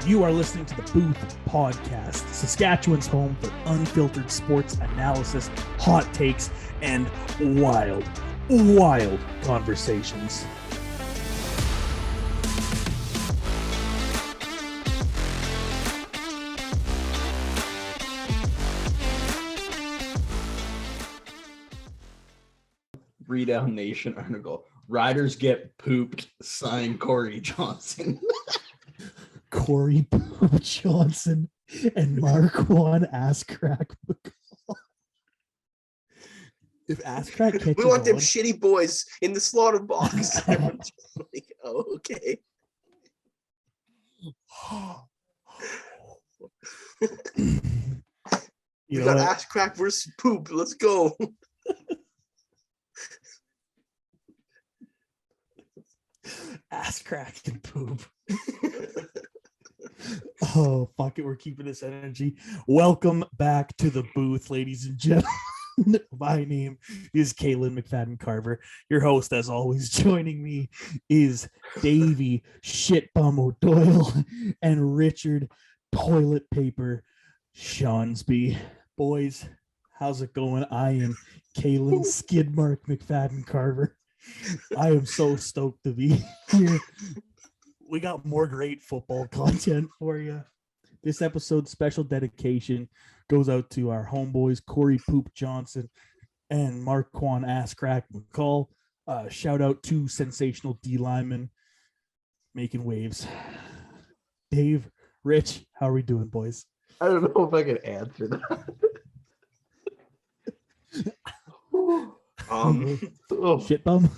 You are listening to the Booth Podcast, Saskatchewan's home for unfiltered sports analysis, hot takes, and wild conversations. Readout Nation article. Riders get pooped. Sign Corey Johnson. Corey Poop Johnson and Marquand Ass-Crack McCall. If Ass-Crack catches we want them on, shitty boys in the slaughter box. Everyone's just like, oh, okay. You We know got what? ass crack versus poop. Let's go. Ass-Crack and Poop. Oh, fuck it. We're keeping this energy. Welcome back to the booth, ladies and gentlemen. My name is Kaylin McFadden Carver. Your host, as always, joining me is Davey Shitbum O'Doyle and Richard Toilet Paper Shawnsby. Boys, how's it going? I am Kaylin Skidmark McFadden Carver. I am so stoked to be here. We got more great football content for you. This episode's special dedication goes out to our homeboys, Corey Poop Johnson and Marquand Ass-Crack McCall. Shout out to sensational D linemen making waves. Dave, Rich, how are we doing, boys? I don't know if I can answer that. Shit bum.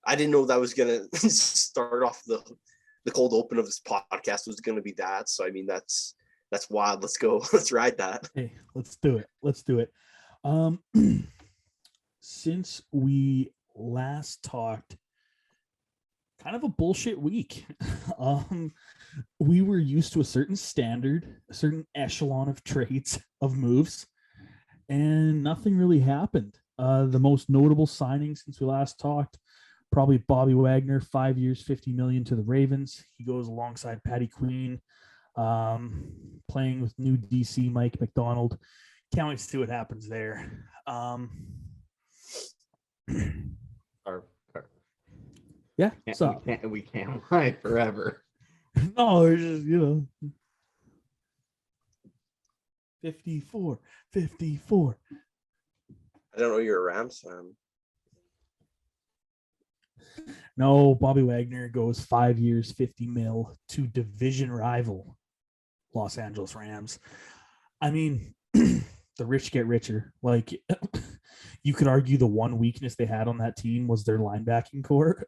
I didn't know that was gonna start off the cold open of this podcast was gonna be that. So I mean that's wild. Let's go. Let's ride that. Hey, let's do it. Since we last talked, kind of a bullshit week. We were used to a certain standard, a certain echelon of trades, of moves, and nothing really happened. The most notable signing since we last talked, probably Bobby Wagner, 5 years, $50 million to the Ravens. He goes alongside Patty Queen, playing with new DC Mike McDonald. Can't wait to see what happens there. Yeah, so we can't lie forever. no, it's just 54. I don't know you're a Rams fan. No, Bobby Wagner goes 5 years, $50 million to division rival Los Angeles Rams. I mean, the rich get richer. Like, you could argue the one weakness they had on that team was their linebacking core.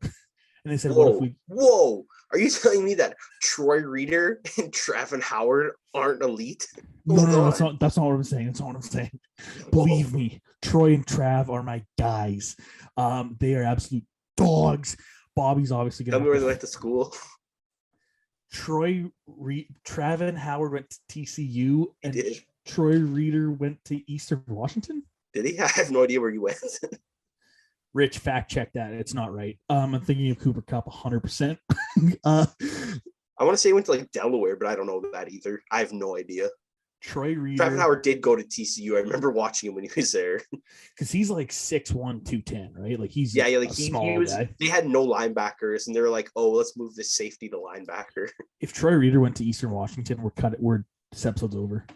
And they said, Whoa, are you telling me that Troy Reader and Travin Howard aren't elite? No, that's not what I'm saying. That's not what I'm saying. Believe me, Troy and Trav are my guys. They are absolute dogs. Bobby's obviously going to... Tell me where they went to school. Trav and Howard went to TCU, and Troy Reader went to Eastern Washington. Did he? I have no idea where he went. Rich, fact check that. It's not right. I'm thinking of Cooper Kupp 100%. I want to say he went to like Delaware, but I don't know that either. I have no idea. Troy Reader. Travin Howard did go to TCU. I remember watching him when he was there. Because he's like 6'1", 210, right? Like he's like small he was. guy. They had no linebackers, and they were like, "Oh, let's move this safety to linebacker." If Troy Reader went to Eastern Washington, this episode's over.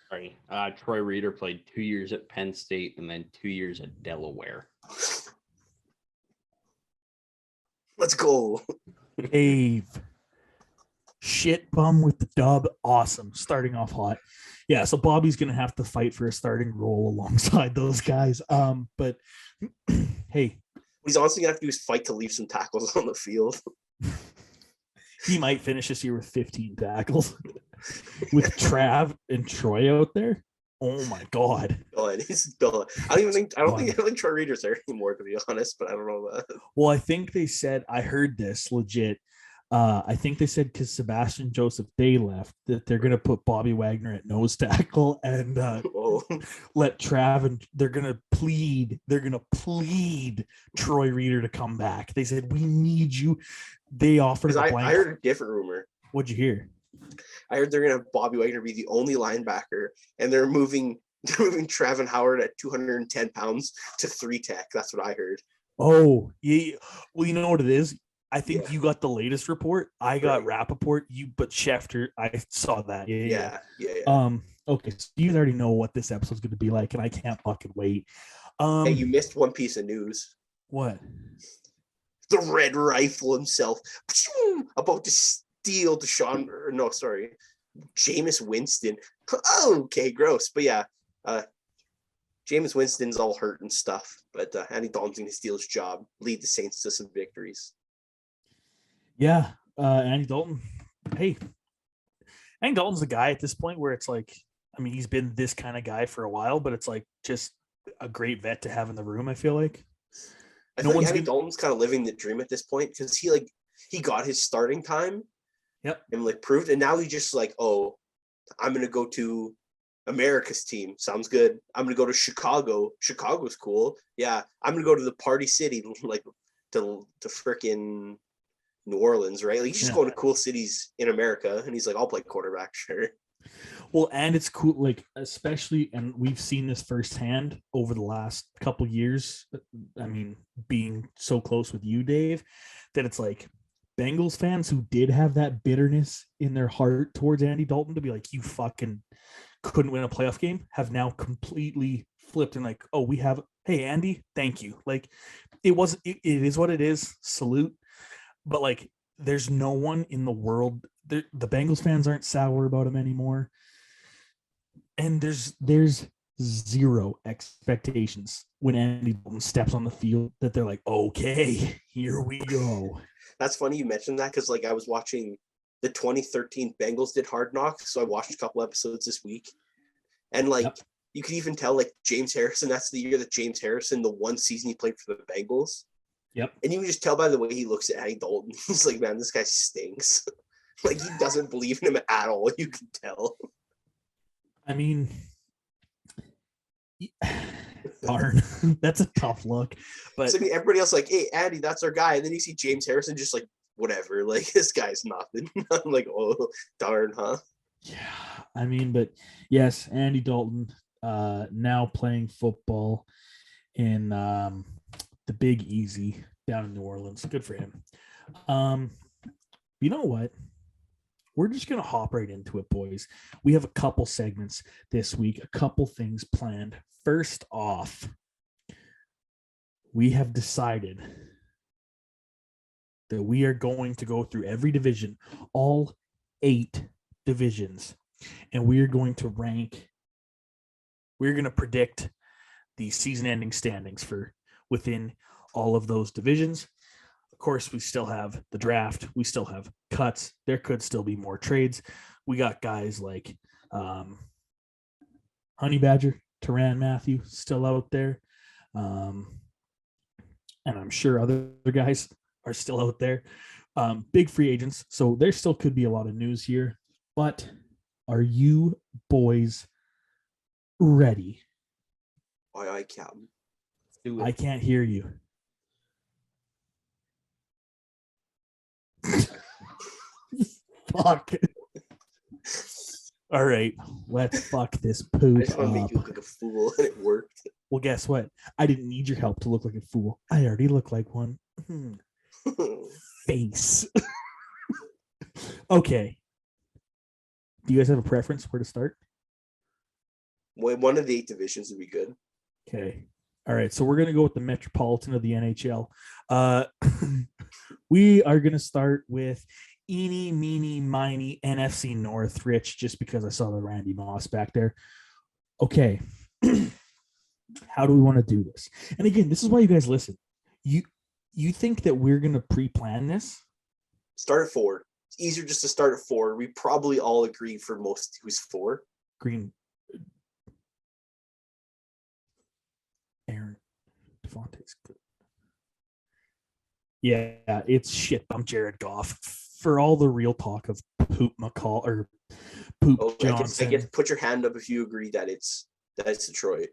Sorry. Troy Reader played 2 years at Penn State and then 2 years at Delaware. Let's go. Dave. Shit bum with the dub. Awesome. Starting off hot. Yeah, so Bobby's going to have to fight for a starting role alongside those guys. But hey. What he's honestly going to have to do is fight to leave some tackles on the field. He might finish this year with 15 tackles. With Trav and Troy out there. Oh my God. He's done. I don't think Troy Reader's there anymore, to be honest, but I don't know that. Well, I think they said, I heard this legit. I think they said because Sebastian Joseph Day left that they're gonna put Bobby Wagner at nose tackle and Oh, let Trav and they're gonna plead Troy Reader to come back. They said we need you. They offered because a I blank. heard a different rumor. What'd you hear? I heard they're gonna have Bobby Wagner be the only linebacker, and they're moving Travin Howard at 210 pounds to 3 tech. That's what I heard. Oh, yeah. Well, you know what it is? I think Yeah. you got the latest report. I got Right. Rappaport. But Schefter, I saw that. Yeah. Yeah. Okay, so you guys already know what this episode's going to be like, and I can't fucking wait. Hey, you missed one piece of news. What? The Red Rifle himself about to steal Deshaun. No, sorry, Jameis Winston. Oh, okay, gross. But yeah, Jameis Winston's all hurt and stuff. But Andy Dalton's going to steal his job, lead the Saints to some victories. Yeah, Andy Dalton. Hey, Andy Dalton's the guy at this point where it's like, I mean, he's been this kind of guy for a while, but it's like just a great vet to have in the room. I feel like. I feel like Andy Dalton's kind of living the dream at this point because he got his starting time. Yep. And proved, and now he's just like, oh, I'm gonna go to America's team. Sounds good. I'm gonna go to Chicago. Chicago's cool. Yeah. I'm gonna go to the party city, like to frickin' New Orleans, right? Like he's just going to cool cities in America, and he's like, I'll play quarterback, sure. Well, and it's cool, like especially, and we've seen this firsthand over the last couple years. I mean, being so close with you, Dave, that it's like Bengals fans who did have that bitterness in their heart towards Andy Dalton to be like, you fucking couldn't win a playoff game, have now completely flipped and like, oh, we have, hey, Andy, thank you. Like it is what it is. Salute. But like, there's no one in the world. The Bengals fans aren't sour about him anymore. And there's zero expectations when Andy Dalton steps on the field that they're like, okay, here we go. That's funny you mentioned that because like I was watching the 2013 Bengals did Hard Knocks, so I watched a couple episodes this week, and like you can even tell like James Harrison. That's the year that James Harrison, the one season he played for the Bengals. Yep. And you can just tell by the way he looks at Andy Dalton. He's like, man, this guy stinks. Like he doesn't believe in him at all. You can tell. I mean, darn, that's a tough look. But so, I mean, everybody else like, hey, Andy, that's our guy. And then you see James Harrison just like, whatever. Like this guy's nothing. I'm like, oh, darn, huh? Yeah, I mean, but yes, Andy Dalton now playing football in the Big Easy down in New Orleans. Good for him. You know what? We're just going to hop right into it, boys. We have a couple segments this week, a couple things planned. First off, we have decided that we are going to go through every division, all 8 divisions, and we are going to rank, we're going to predict the season-ending standings for within all of those divisions. Of course, we still have the draft. We still have cuts. There could still be more trades. We got guys like Honey Badger, Tyrann Mathieu still out there. And I'm sure other guys are still out there. Big free agents. So there still could be a lot of news here. But are you boys ready? I Captain. I can't hear you. Fuck. All right, let's fuck this poop I just want to make up. you look like a fool, and it worked. Well, guess what? I didn't need your help to look like a fool. I already look like one. Face. Okay. Do you guys have a preference where to start? One of the 8 divisions would be good. Okay. All right. So we're going to go with the Metropolitan of the NHL. We are going to start with eeny, meeny, miny NFC North, Rich, just because I saw the Randy Moss back there. Okay. How do we want to do this? And again, this is why you guys listen. You think that we're going to pre-plan this? Start at 4. It's easier just to start at 4. We probably all agree for most who's 4. Green. Aaron Devontae's good. Yeah, it's shit. I'm Jared Goff. for all the real talk of Poop McCall or Poop Oh, Johnson. I guess put your hand up if you agree that it's Detroit.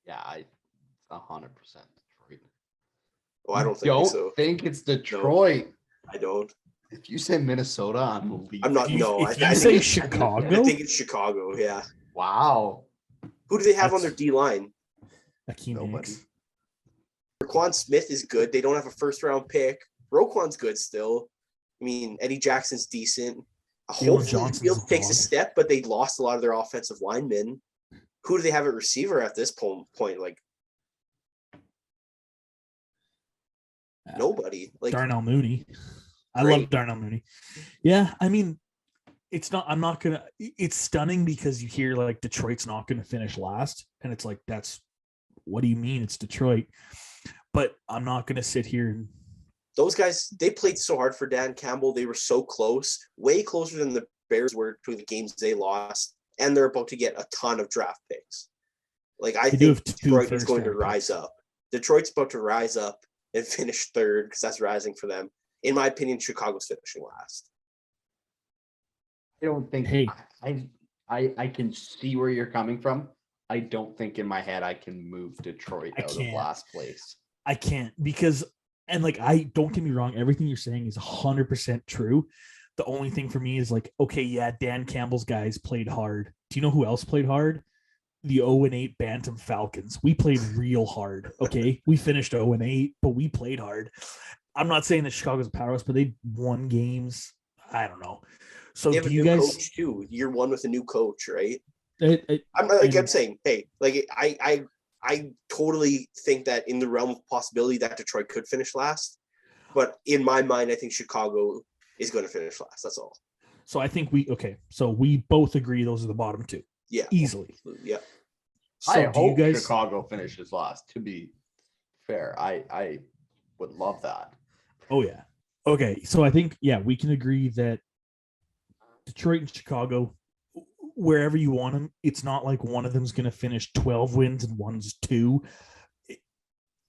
Yeah, 100% Detroit. Oh, I don't think so. think it's Detroit. I don't. If you say Minnesota, I'm leaving. I'm not. If No, you I say think it's Chicago, I think it's Chicago. Yeah. Wow. Who do they have on their That's- D line? Akeem Nobody. Hicks. Roquan Smith is good. They don't have a first round pick. Roquan's good still. I mean, Eddie Jackson's decent. Hopefully, the Johnson's field a takes a dog. step, but they lost a lot of their offensive linemen. Who do they have at receiver at this point? Like nobody. Like Darnell Mooney. I Great. love Darnell Mooney. Yeah, I mean, it's not. I'm not gonna. It's stunning because you hear like Detroit's not gonna finish last, and it's like that's. What do you mean it's Detroit? But I'm not gonna sit here and. those guys, they played so hard for Dan Campbell. They were so close, way closer than the Bears were to the games they lost, and they're about to get a ton of draft picks. Like I They do think have two Detroit is first going to round rise picks. up. Detroit's about to rise up and finish third because that's rising for them. In my opinion, Chicago's finishing last. I don't think Hey. I can see where you're coming from. I don't think in my head I can move Detroit I out of can't. last place. I can't because, and like, I don't get me wrong, everything you're saying is 100% true. The only thing for me is like, okay, yeah, Dan Campbell's guys played hard. Do you know who else played hard? The 0-8 Bantam Falcons. We played real hard. Okay. We finished 0-8, but we played hard. I'm not saying that Chicago's a powerhouse, but they won games. I don't know. So They have do a you new guys? coach too. Year one with a new coach, right? I'm I'm saying, hey, like I totally think that in the realm of possibility that Detroit could finish last, but in my mind, I think Chicago is going to finish last. That's all. So I think so we both agree those are the bottom two Yeah, easily. yeah. So I do you hope guys? Chicago finishes last. To be fair, I would love that. Oh yeah. Okay, so I think we can agree that Detroit and Chicago, wherever you want them, it's not like one of them's going to finish 12 wins and one's 2.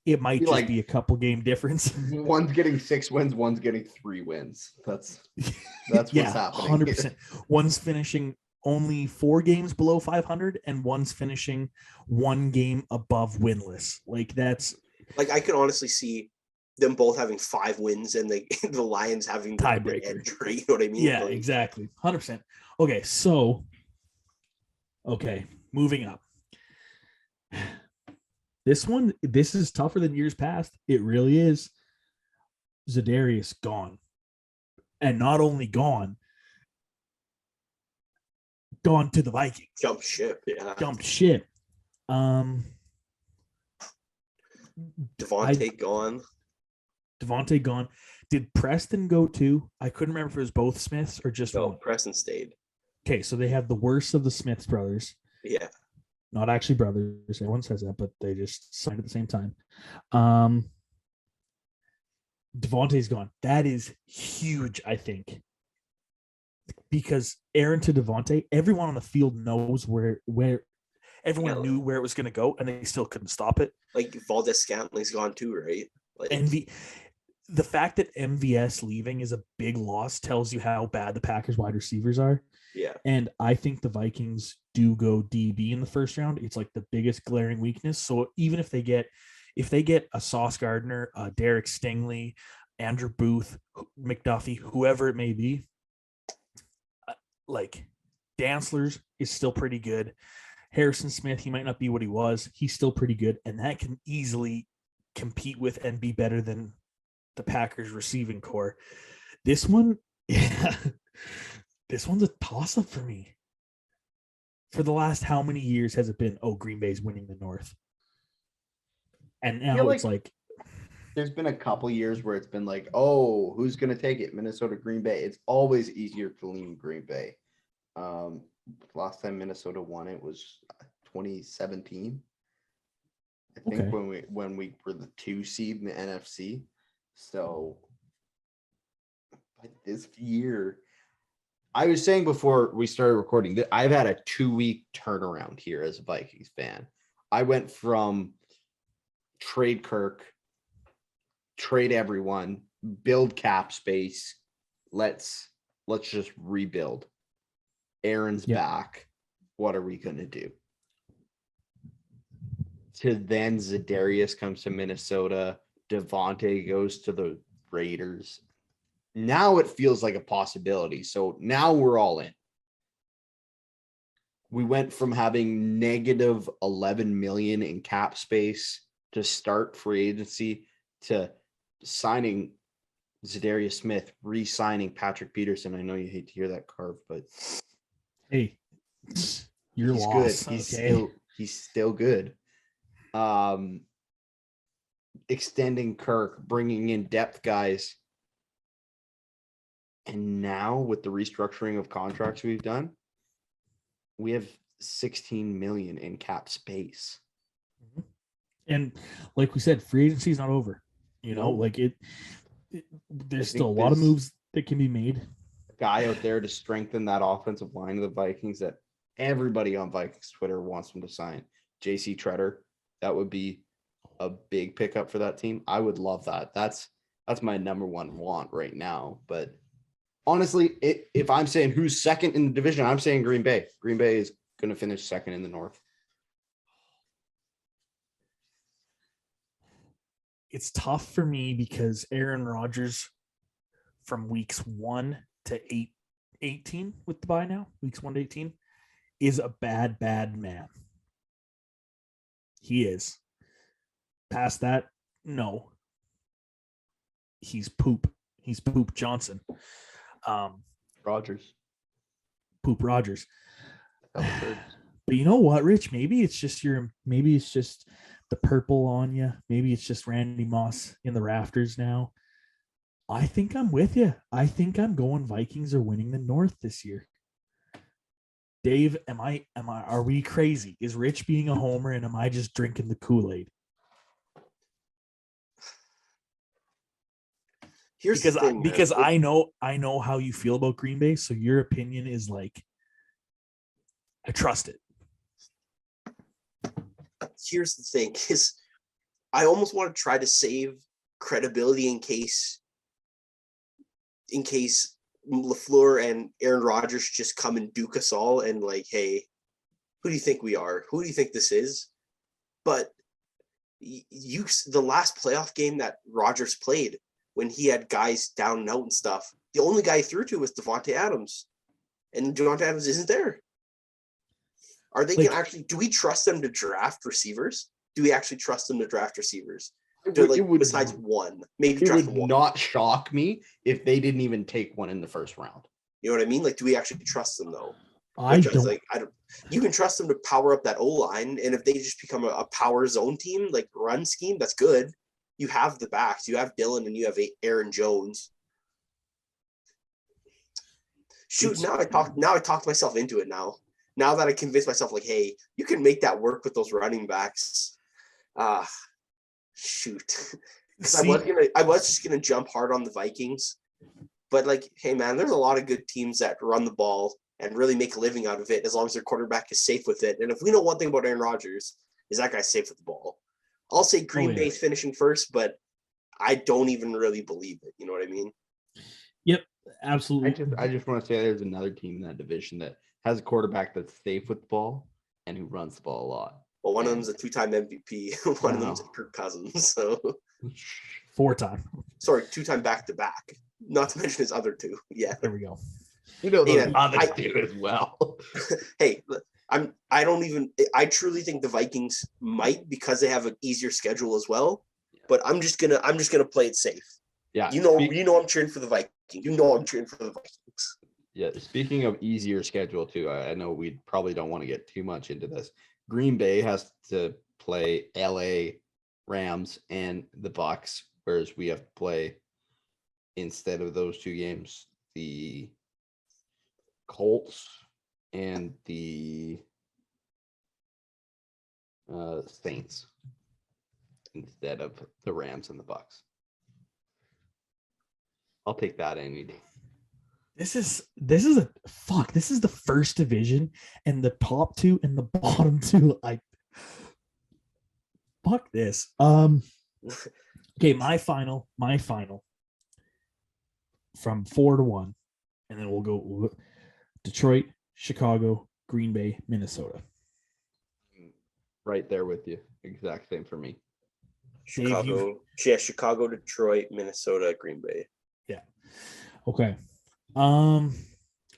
It might Be just like- be a couple game difference. One's getting 6 wins, one's getting 3 wins. That's what's happening. 100%. One's finishing only 4 games below 500, and one's finishing 1 game above winless. Like that's Like I can honestly see them both having 5 wins and the Lions having the Tiebreaker. edge, right? You know what I mean? yeah, Like, exactly, 100%. Okay, so moving up. This is tougher than years past. It really is. Za'Darius gone. And not only gone to the Vikings. jump ship. Yeah. Jumped ship. Devontae gone. Devontae gone. Did Preston go too? I couldn't remember if it was both Smiths or just No, one. Preston stayed. Okay, so they have the worst of the Smiths brothers. Yeah. Not actually brothers. Everyone says that, but they just signed at the same time. Devontae's gone. That is huge, I think. Because Aaron to Devontae, everyone on the field knows where everyone Yeah. knew where it was going to go, and they still couldn't stop it. Like Valdez Scantling's gone too, right? Like The fact that MVS leaving is a big loss tells you how bad the Packers wide receivers are. yeah. And I think the Vikings do go DB in the first round. It's like the biggest glaring weakness. So even if they get a Sauce Gardner, Derek Stingley, Andrew Booth, McDuffie, whoever it may be, like Dantzler's is still pretty good. Harrison Smith, he might not be what he was. He's still pretty good. And that can easily compete with and be better than the Packers receiving core. This one, this one's a toss-up for me. For the last how many years has it been? Oh, Green Bay's winning the North. And now feel it's like There's been a couple years where it's been like, oh, who's going to take it? Minnesota, Green Bay. It's always easier to lean Green Bay. Last time Minnesota won it was 2017. I think Okay. when we were the 2 seed in the NFC. So but this year, I was saying before we started recording that I've had a 2-week turnaround here as a Vikings fan. I went from trade Kirk, trade everyone, build cap space, let's just rebuild. Aaron's Yep. back. What are we gonna do? To then Za'Darius comes to Minnesota. Devontae goes to the Raiders. Now it feels like a possibility. So now we're all in. We went from having negative 11 million in cap space to start free agency to signing Za'Darius Smith, re-signing Patrick Peterson. I know you hate to hear that, Carv, but Hey, you're he's lost. good. Okay. He's still good. Extending Kirk, bringing in depth guys. And now with the restructuring of contracts we've done, we have 16 million in cap space. And like we said, free agency is not over. You know, No. like there's I still a think lot of there's- moves that can be made. Guy out there to strengthen that offensive line of the Vikings that everybody on Vikings Twitter wants them to sign. JC Treader, that would be a big pickup for that team. I would love that. That's my number one want right now. But honestly, if I'm saying who's second in the division, I'm saying Green Bay. Green Bay is going to finish second in the North. It's tough for me because Aaron Rodgers from weeks 1 to 18 with the bye now, weeks 1 to 18, is a bad man. He is. Past that, no. He's poop. He's Poop Johnson. Rodgers. Poop Rodgers. That was third. But you know what, Rich? Maybe it's just the purple on you. Maybe it's just Randy Moss in the rafters now. I think I'm with you. I think I'm going Vikings are winning the North this year. Dave, are we crazy? Is Rich being a homer and am I just drinking the Kool-Aid? Here's the thing, man. Because I know how you feel about Green Bay, so your opinion is like I trust it. Here's the thing is I almost want to try to save credibility in case LaFleur and Aaron Rodgers just come and duke us all and like, hey, who do you think we are? Who do you think this is? But the last playoff game that Rodgers played when he had guys down and out and stuff, the only guy he threw to was Devontae Adams. And Devontae Adams isn't there. Are they going to actually, do we trust them to draft receivers? Do we actually trust them to draft receivers? Besides one, maybe It draft would one. not shock me if they didn't even take one in the first round. You know what I mean? Like, do we actually trust them though? I Because, don't. I don't. You can trust them to power up that O line, and if they just become a power zone team, like run scheme, that's good. You have the backs. You have Dylan, and you have Aaron Jones. Shoot, now I talked myself into it. Now that I convinced myself, like, hey, you can make that work with those running backs. Shoot. Because I was just gonna jump hard on the Vikings, but like, hey man, there's a lot of good teams that run the ball and really make a living out of it as long as their quarterback is safe with it. And if we know one thing about Aaron Rodgers, is that guy's safe with the ball. I'll say Green Bay's finishing first, but I don't even really believe it. You know what I mean? Yep, absolutely. I just want to say there's another team in that division that has a quarterback that's safe with the ball and who runs the ball a lot. Well, one of them's a 2-time MVP. One of them's Kirk Cousins. So 4-time. Sorry, 2-time back-to-back. Not to mention his other two. Yeah. There we go. You know those Yeah, others do as well. Hey, I truly think the Vikings might because they have an easier schedule as well. But I'm just gonna play it safe. Yeah. You know I'm cheering for the Vikings. You know I'm cheering for the Vikings. Yeah. Speaking of easier schedule too, I know we probably don't want to get too much into this. Green Bay has to play LA Rams and the Bucks, whereas we have to play instead of those two games, the Colts and the Saints instead of the Rams and the Bucks. I'll take that any day. This is the first division, and the top two and the bottom two. Fuck this. Okay, my final from 4-1, and then we'll go Detroit, Chicago, Green Bay, Minnesota. Right there with you. Exact same for me. Chicago, Chicago, Detroit, Minnesota, Green Bay. Yeah. Okay.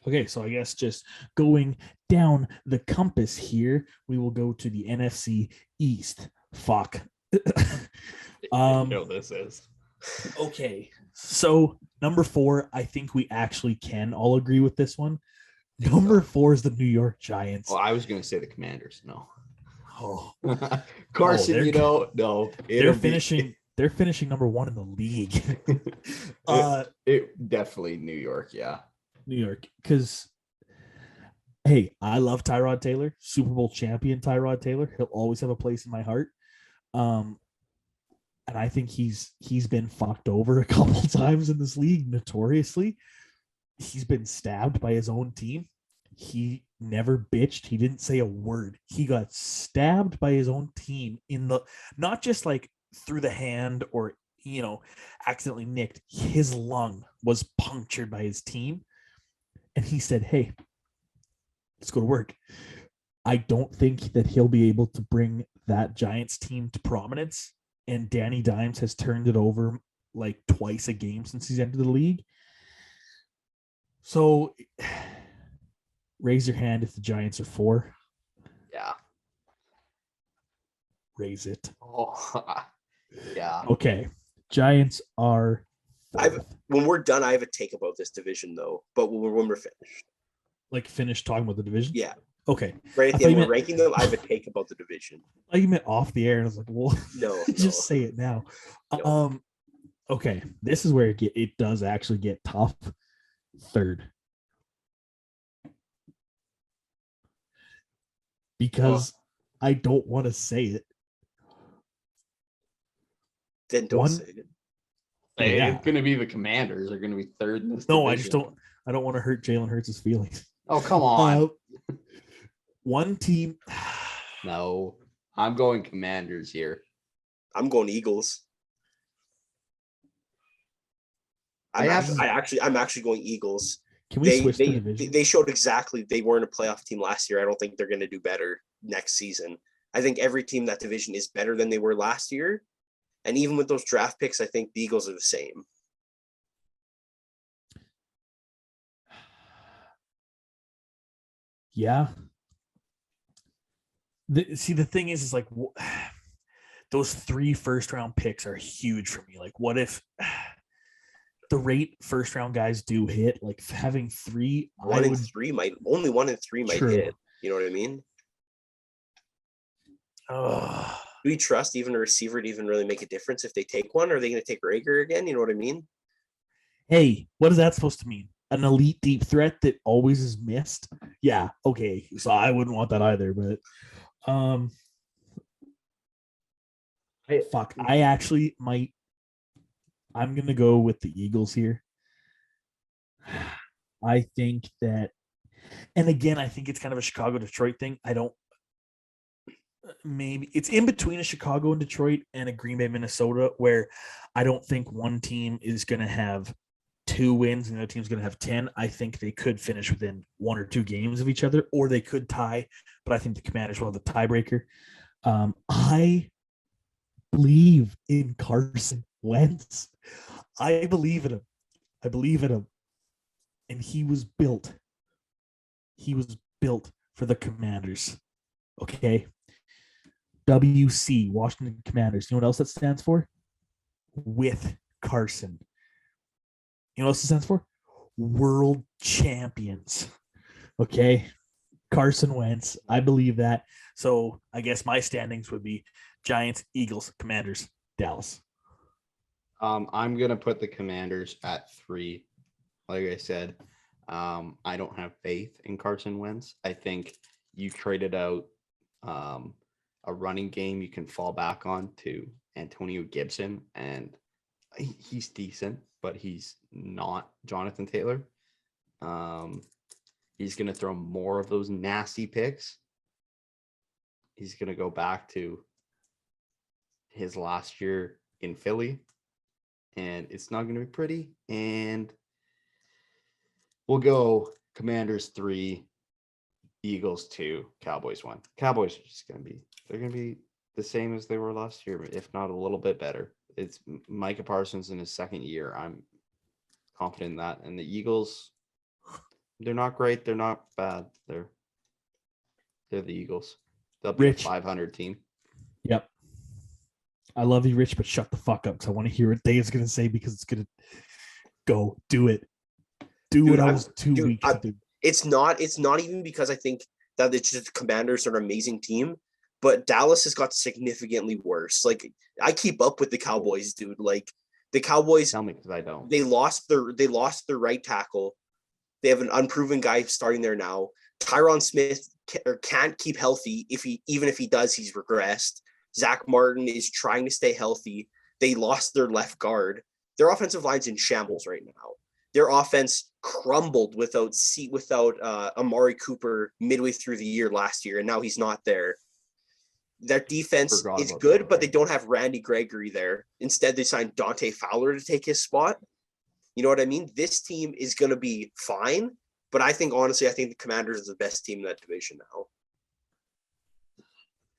Okay, so I guess just going down the compass here, we will go to the NFC East. Fuck. This is. Okay. So number 4, I think we actually can all agree with this one. Number 4 is the New York Giants. Well, I was going to say the Commanders. No. Oh, Carson, no. They're finishing number 1 in the league. It definitely New York, yeah. New York, because hey, I love Tyrod Taylor, Super Bowl champion Tyrod Taylor. He'll always have a place in my heart. And I think he's been fucked over a couple times in this league, notoriously. He's been stabbed by his own team. He never bitched. He didn't say a word. He got stabbed by his own team in the, not just like through the hand or, accidentally nicked. His lung was punctured by his team. And he said, hey, let's go to work. I don't think that he'll be able to bring that Giants team to prominence. And Danny Dimes has turned it over like twice a game since he's entered the league. So raise your hand if the Giants are 4. Yeah. Raise it. Oh, yeah. Okay. Giants are 4th. When we're done, I have a take about this division though. But when we're finished, Like finished talking about the division? yeah. Okay. Right at the I end, thought we're you ranking them. I have a take about the division. I meant off the air, and I was like, well, No, just say it now. No. Okay. This is where it does actually get tough. 3rd. Because I don't want to say it. Then don't say it. Yeah. It's going to be the Commanders. They're going to be 3rd in this No, division. I just don't. I don't want to hurt Jalen Hurts' feelings. Oh, come on. One team. No, I'm going Commanders here. I'm going Eagles. I'm actually going Eagles. Can we switch the division? They showed exactly they weren't a playoff team last year. I don't think they're going to do better next season. I think every team in that division is better than they were last year. And even with those draft picks, I think the Eagles are the same. Yeah. The thing is like those 3 first-round picks are huge for me. Like, what if the rate first-round guys do hit? Like having 3, only 1 in 3 might hit. You know what I mean? Do we trust even a receiver to even really make a difference if they take one? Or are they going to take Rager again? You know what I mean? Hey, what is that supposed to mean? An elite deep threat that always is missed? Yeah, okay. So I wouldn't want that either, but I actually might. I'm gonna go with the Eagles here. I think that, and again, I think it's kind of a Chicago-Detroit thing. Maybe it's in between a Chicago and Detroit and a Green Bay, Minnesota, where I don't think one team is going to have 2 wins and the other team's going to have 10. I think they could finish within 1 or 2 games of each other, or they could tie, but I think the Commanders will have the tiebreaker. I believe in Carson Wentz. I believe in him. And he was built for the Commanders. Okay. WC, Washington Commanders. You know what else that stands for? With Carson. You know what else it stands for? World champions. Okay. Carson Wentz. I believe that. So I guess my standings would be Giants, Eagles, Commanders, Dallas. I'm going to put the Commanders at 3. Like I said, I don't have faith in Carson Wentz. I think you traded out a running game you can fall back on to Antonio Gibson, and he's decent, but he's not Jonathan Taylor. He's going to throw more of those nasty picks. He's going to go back to his last year in Philly, and it's not going to be pretty. And We'll go Commanders 3, Eagles 2, Cowboys 1. Cowboys are just they're gonna be the same as they were last year, if not a little bit better. It's Micah Parsons in his second year. I'm confident in that. And the Eagles, they're not great. They're not bad. They're the Eagles. They'll be Rich. a 500 team. Yep. I love you, Rich, but shut the fuck up because I want to hear what Dave's gonna say because it's gonna go do it. Do Dude, what I was too weak to do. It's not even because I think that it's just the Commanders are an amazing team, but Dallas has got significantly worse. Like I keep up with the Cowboys, dude. Like the Cowboys, Tell me because I don't. they lost their right tackle. They have an unproven guy starting there now. Tyron Smith can't keep healthy. Even if he does, he's regressed. Zach Martin is trying to stay healthy. They lost their left guard. Their offensive line's in shambles right now. Their offense crumbled without Amari Cooper midway through the year last year, and now he's not there. Their defense Forgot is about good, that. but they don't have Randy Gregory there. Instead, they signed Dante Fowler to take his spot. You know what I mean? This team is going to be fine, but honestly, I think the Commanders is the best team in that division now.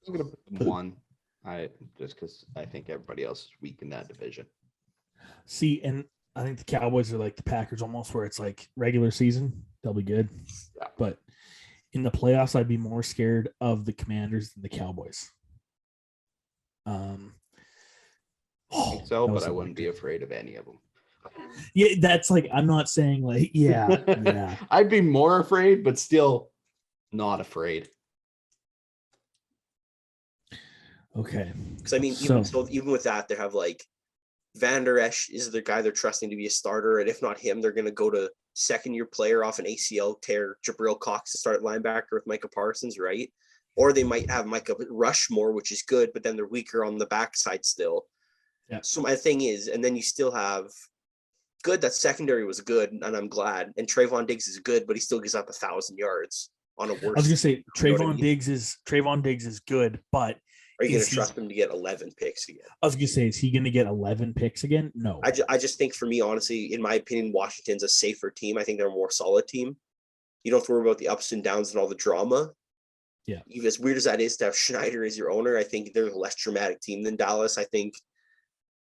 I'm gonna put them 1. Just because I think everybody else is weak in that division. See, and I think the Cowboys are like the Packers almost where it's like regular season, they'll be good. Yeah. But in the playoffs, I'd be more scared of the Commanders than the Cowboys. I think so, that was but I so wouldn't be good. afraid of any of them. Yeah, that's like I'm not saying like yeah. I'd be more afraid, but still not afraid. Okay. Because I mean, even with that, they have like Van Der Esch is the guy they're trusting to be a starter, and if not him, they're going to go to second-year player off an ACL tear, Jabril Cox to start at linebacker with Micah Parsons, right? Or they might have Micah Rushmore, which is good, but then they're weaker on the backside still. Yeah. So my thing is, and then you still have good. That secondary was good, and I'm glad. And Trayvon Diggs is good, but he still gives up 1,000 yards on a worse. I was gonna say You know what I Trayvon Diggs is good, but are you going is to he- trust him to get 11 picks again? I was gonna say, is he gonna get 11 picks again? No. I just think for me, honestly, in my opinion, Washington's a safer team. I think they're a more solid team. You don't have to worry about the ups and downs and all the drama. Yeah. Even as weird as that is to have Schneider as your owner, I think they're a less dramatic team than Dallas. I think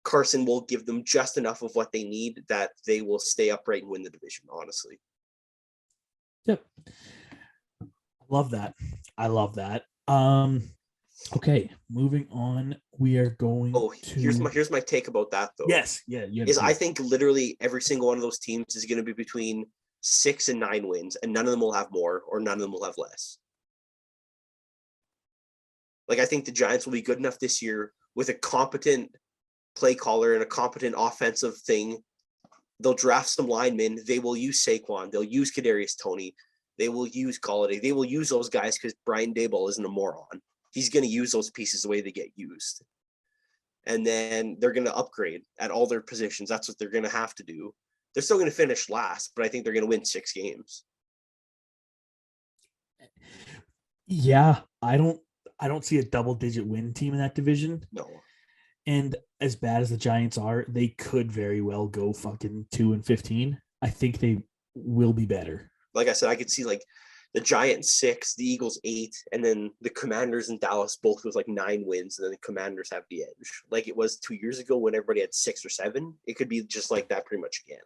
Carson will give them just enough of what they need that they will stay upright and win the division, honestly. Yep. Love that. I love that. Okay, moving on. We are going to Here's my take about that though. Yes, yeah, I think literally every single one of those teams is going to be between 6 and 9 wins, and none of them will have more or none of them will have less. Like I think the Giants will be good enough this year with a competent play caller and a competent offensive thing. They'll draft some linemen. They will use Saquon. They'll use Kadarius Toney. They will use Golladay. They will use those guys because Brian Daboll isn't a moron. He's going to use those pieces the way they get used. And then they're going to upgrade at all their positions. That's what they're going to have to do. They're still going to finish last, but I think they're going to win 6 games. Yeah, I don't see a double-digit win team in that division. No. And as bad as the Giants are, they could very well go fucking 2-15. I think they will be better. Like I said, I could see like the Giants 6, the Eagles 8, and then the Commanders and Dallas both with like 9 wins, and then the Commanders have the edge. Like it was 2 years ago when everybody had 6 or 7. It could be just like that pretty much again.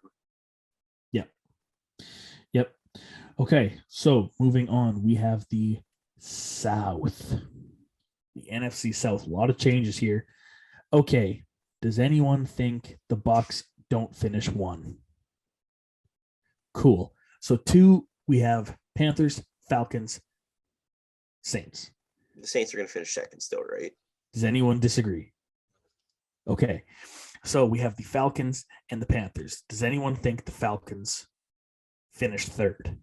Yep. Okay, so moving on, we have the South. The NFC South. A lot of changes here. Okay, does anyone think the Bucs don't finish 1? Cool. So 2, we have Panthers, Falcons, Saints. The Saints are going to finish second still, right? Does anyone disagree? Okay. So we have the Falcons and the Panthers. Does anyone think the Falcons finish 3rd?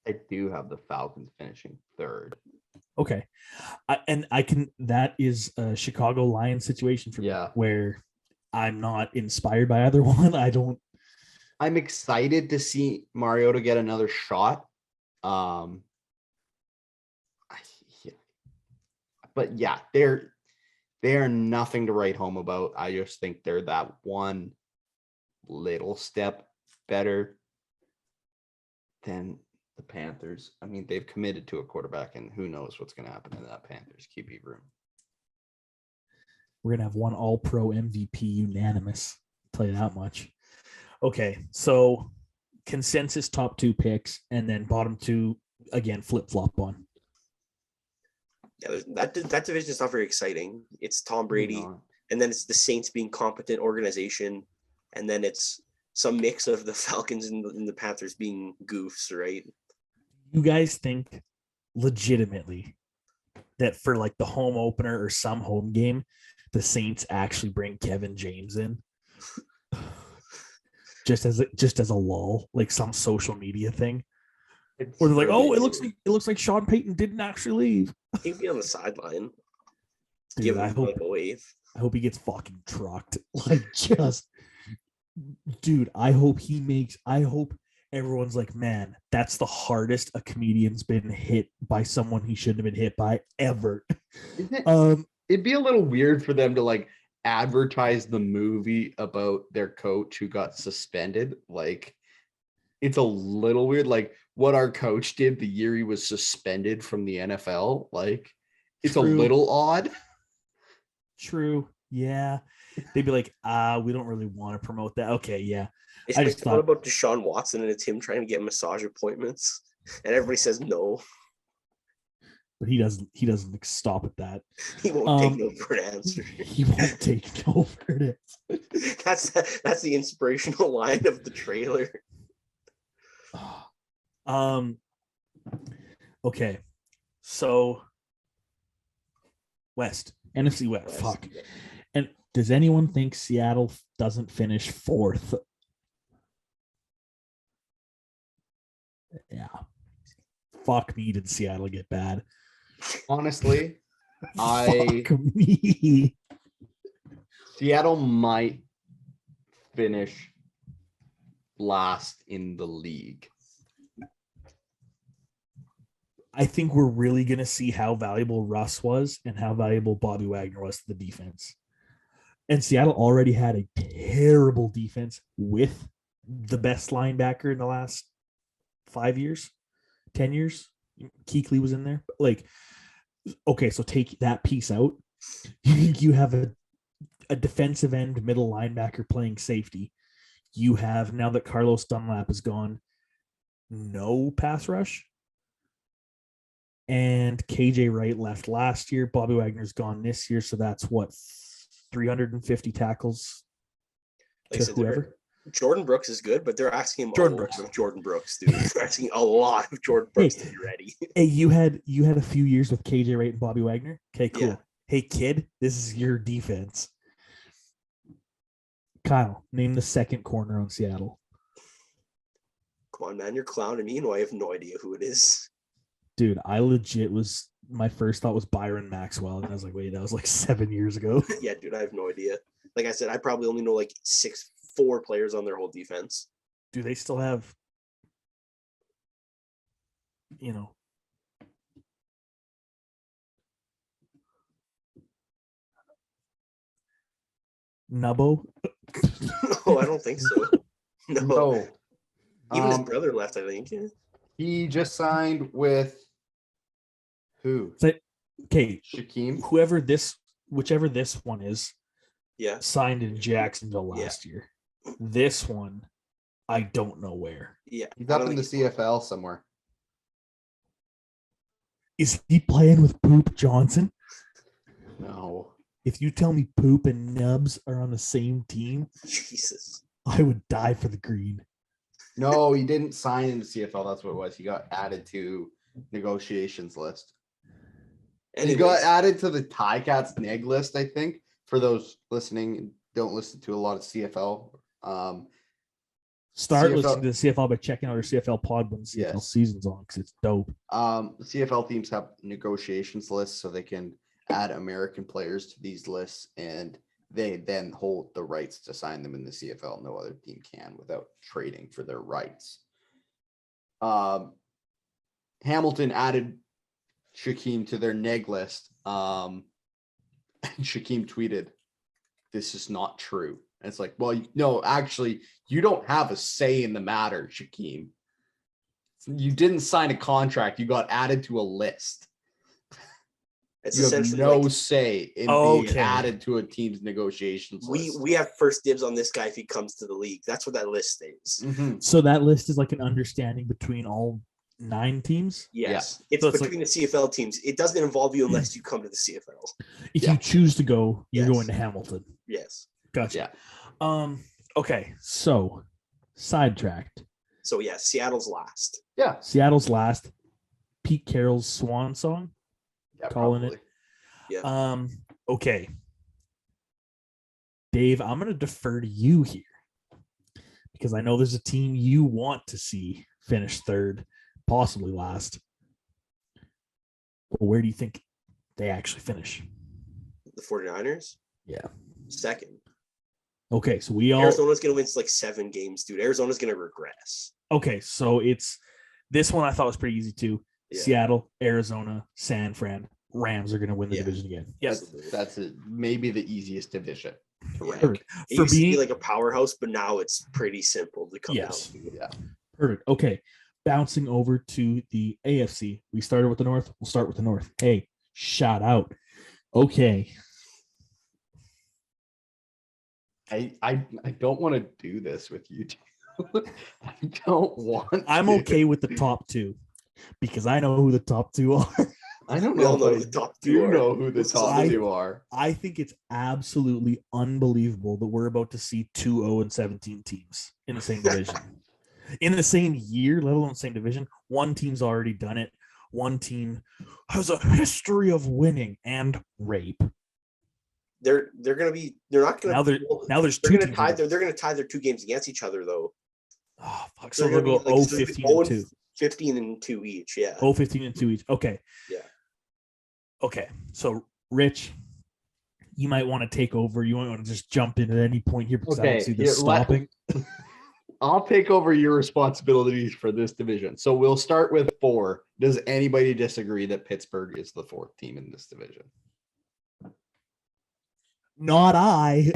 I do have the Falcons finishing 3rd. Okay. That is a Chicago Lions situation for me where I'm not inspired by either one. I'm excited to see Mariota get another shot. But yeah, they're nothing to write home about. I just think they're that one little step better than the Panthers. I mean, they've committed to a quarterback, and who knows what's going to happen in that Panthers QB room. We're gonna have one All-Pro MVP unanimous. I'll tell you that much. Okay, so consensus top 2 picks, and then bottom 2 again flip-flop on. Yeah, that division is not very exciting. It's Tom Brady, No. and then it's the Saints being competent organization, and then it's some mix of the Falcons and the Panthers being goofs, right? You guys think legitimately that for like the home opener or some home game, the Saints actually bring Kevin James in just as a lull, like some social media thing, or they're like, oh, it looks like Sean Payton didn't actually leave. He'd be on the sideline. Dude, Give I him hope like a wave. he gets fucking trucked. Like, just, dude, I hope everyone's like, man, that's the hardest a comedian's been hit by someone he shouldn't have been hit by ever. It'd be a little weird for them to like advertise the movie about their coach who got suspended. Like, it's a little weird. Like what our coach did the year he was suspended from the NFL. Like, it's a True. little odd. True. Yeah. They'd be like, we don't really want to promote that. Okay, yeah. It's I like just what thought- about Deshaun Watson and it's him trying to get massage appointments, and everybody says no. But he doesn't stop at that. He won't take no for an answer. He won't take no for it. That's the inspirational line of the trailer. Okay. So West, NFC West. Fuck. And does anyone think Seattle doesn't finish 4th? Yeah. Fuck me, did Seattle get bad? Honestly, Fuck me. Seattle might finish last in the league. I think we're really going to see how valuable Russ was and how valuable Bobby Wagner was to the defense. And Seattle already had a terrible defense with the best linebacker in the last 5 years, 10 years. Kuechly was in there. Like, okay, so take that piece out. You have a defensive end middle linebacker playing safety. You have, now that Carlos Dunlap is gone, no pass rush. And KJ Wright left last year. Bobby Wagner's gone this year. So that's what, 350 tackles Like I to said, whoever. Jordan Brooks is good, but they're asking him Jordan a lot Brooks. of Jordan Brooks, dude. They're asking a lot of Jordan Brooks to be ready. Hey, you had a few years with KJ Wright and Bobby Wagner. Okay, cool. Yeah. Hey, kid, this is your defense. Kyle, name the second corner on Seattle. Come on, man, you're clowning me. No, I have no idea who it is. Dude, I legit was, my first thought was Byron Maxwell. And I was like, wait, that was like 7 years ago. Yeah, dude, I have no idea. Like I said, I probably only know like 4 players on their whole defense. Do they still have, Nubbo? No, I don't think so. No. No. Even his brother left, I think. Yeah. He just signed with who? Okay, Shaquem. whichever this one is, Yeah. signed in Jacksonville Yeah. last year. This one, I don't know where. Yeah. He's I up don't in the think- CFL somewhere. Is he playing with Poop Johnson? No. If you tell me Poop and Nubs are on the same team, Jesus. I would die for the green. No, he didn't sign in the CFL. That's what it was. He got added to negotiations list. And he got Anyways, added to the Ticats neg list, I think. For those listening and don't listen to a lot of CFL. Start CFL listening to the CFL by checking out our CFL pod when the CFL Yes. season's on because it's dope. The CFL teams have negotiations lists so they can add American players to these lists, and they then hold the rights to sign them in the CFL. No other team can without trading for their rights. Hamilton added Shaquem to their neg list. And Shaquem tweeted, this is not true. And it's like, well, no, actually, you don't have a say in the matter, Shaquem. You didn't sign a contract. You got added to a list. It's You have essentially no like, say in being Okay. added to a team's negotiations list. we have first dibs on this guy if he comes to the league. That's what that list is. Mhm. So that list is like an understanding between all 9 teams. Yes, it's So it's between the CFL teams. It doesn't involve you unless you come to the CFL. If Yeah. you choose to go, you're Yes. going to Hamilton. Yes. Gotcha. Yeah. Okay. So sidetracked. So yeah, Seattle's last. Yeah. Seattle's last. Pete Carroll's swan song. Yeah, Calling probably. Okay. Dave, I'm going to defer to you here because I know there's a team you want to see finish third, possibly last. But where do you think they actually finish? The 49ers? Yeah. Second. Okay, so we all Arizona's going to win like 7 games, dude. Arizona's going to regress. okay, so it's this one I thought was pretty easy too. Yeah. Seattle, Arizona, San Fran, Rams are going to win the Yeah. division again. Yes. That's maybe the easiest division to rank. Perfect. It For used to be being like a powerhouse, but now it's pretty simple to come Yes. down to. Yeah. perfect. Okay. Bouncing over to the AFC. We started with the North. We'll start with the North. Hey, shout out. Okay. I don't want to do this with you two. I don't want I'm to. okay with the top 2 because I know who the top 2 are. I don't We know all if know I who the top 2 do are. know who the This is top I- 2 are. I think it's absolutely unbelievable that we're about to see 2 0-17 teams in the same division. In the same year, let alone the same division. One team's already done it. One team has a history of winning and rape. They're not gonna Now there's they're 2 gonna teams. tie in it. they're gonna tie their 2 games against each other though. Oh, fuck. So So they're they'll gonna go be like 0-15 0 and 2. 15 and 2 each. Yeah. 0-15 and 2 each. Okay. Yeah. Okay. So Rich, you might want to take over. You might want to just jump in at any point here because I Okay, don't see this here, stopping. I'll take over your responsibilities for this division. So we'll start with 4. Does anybody disagree that Pittsburgh is the 4th team in this division? Not I.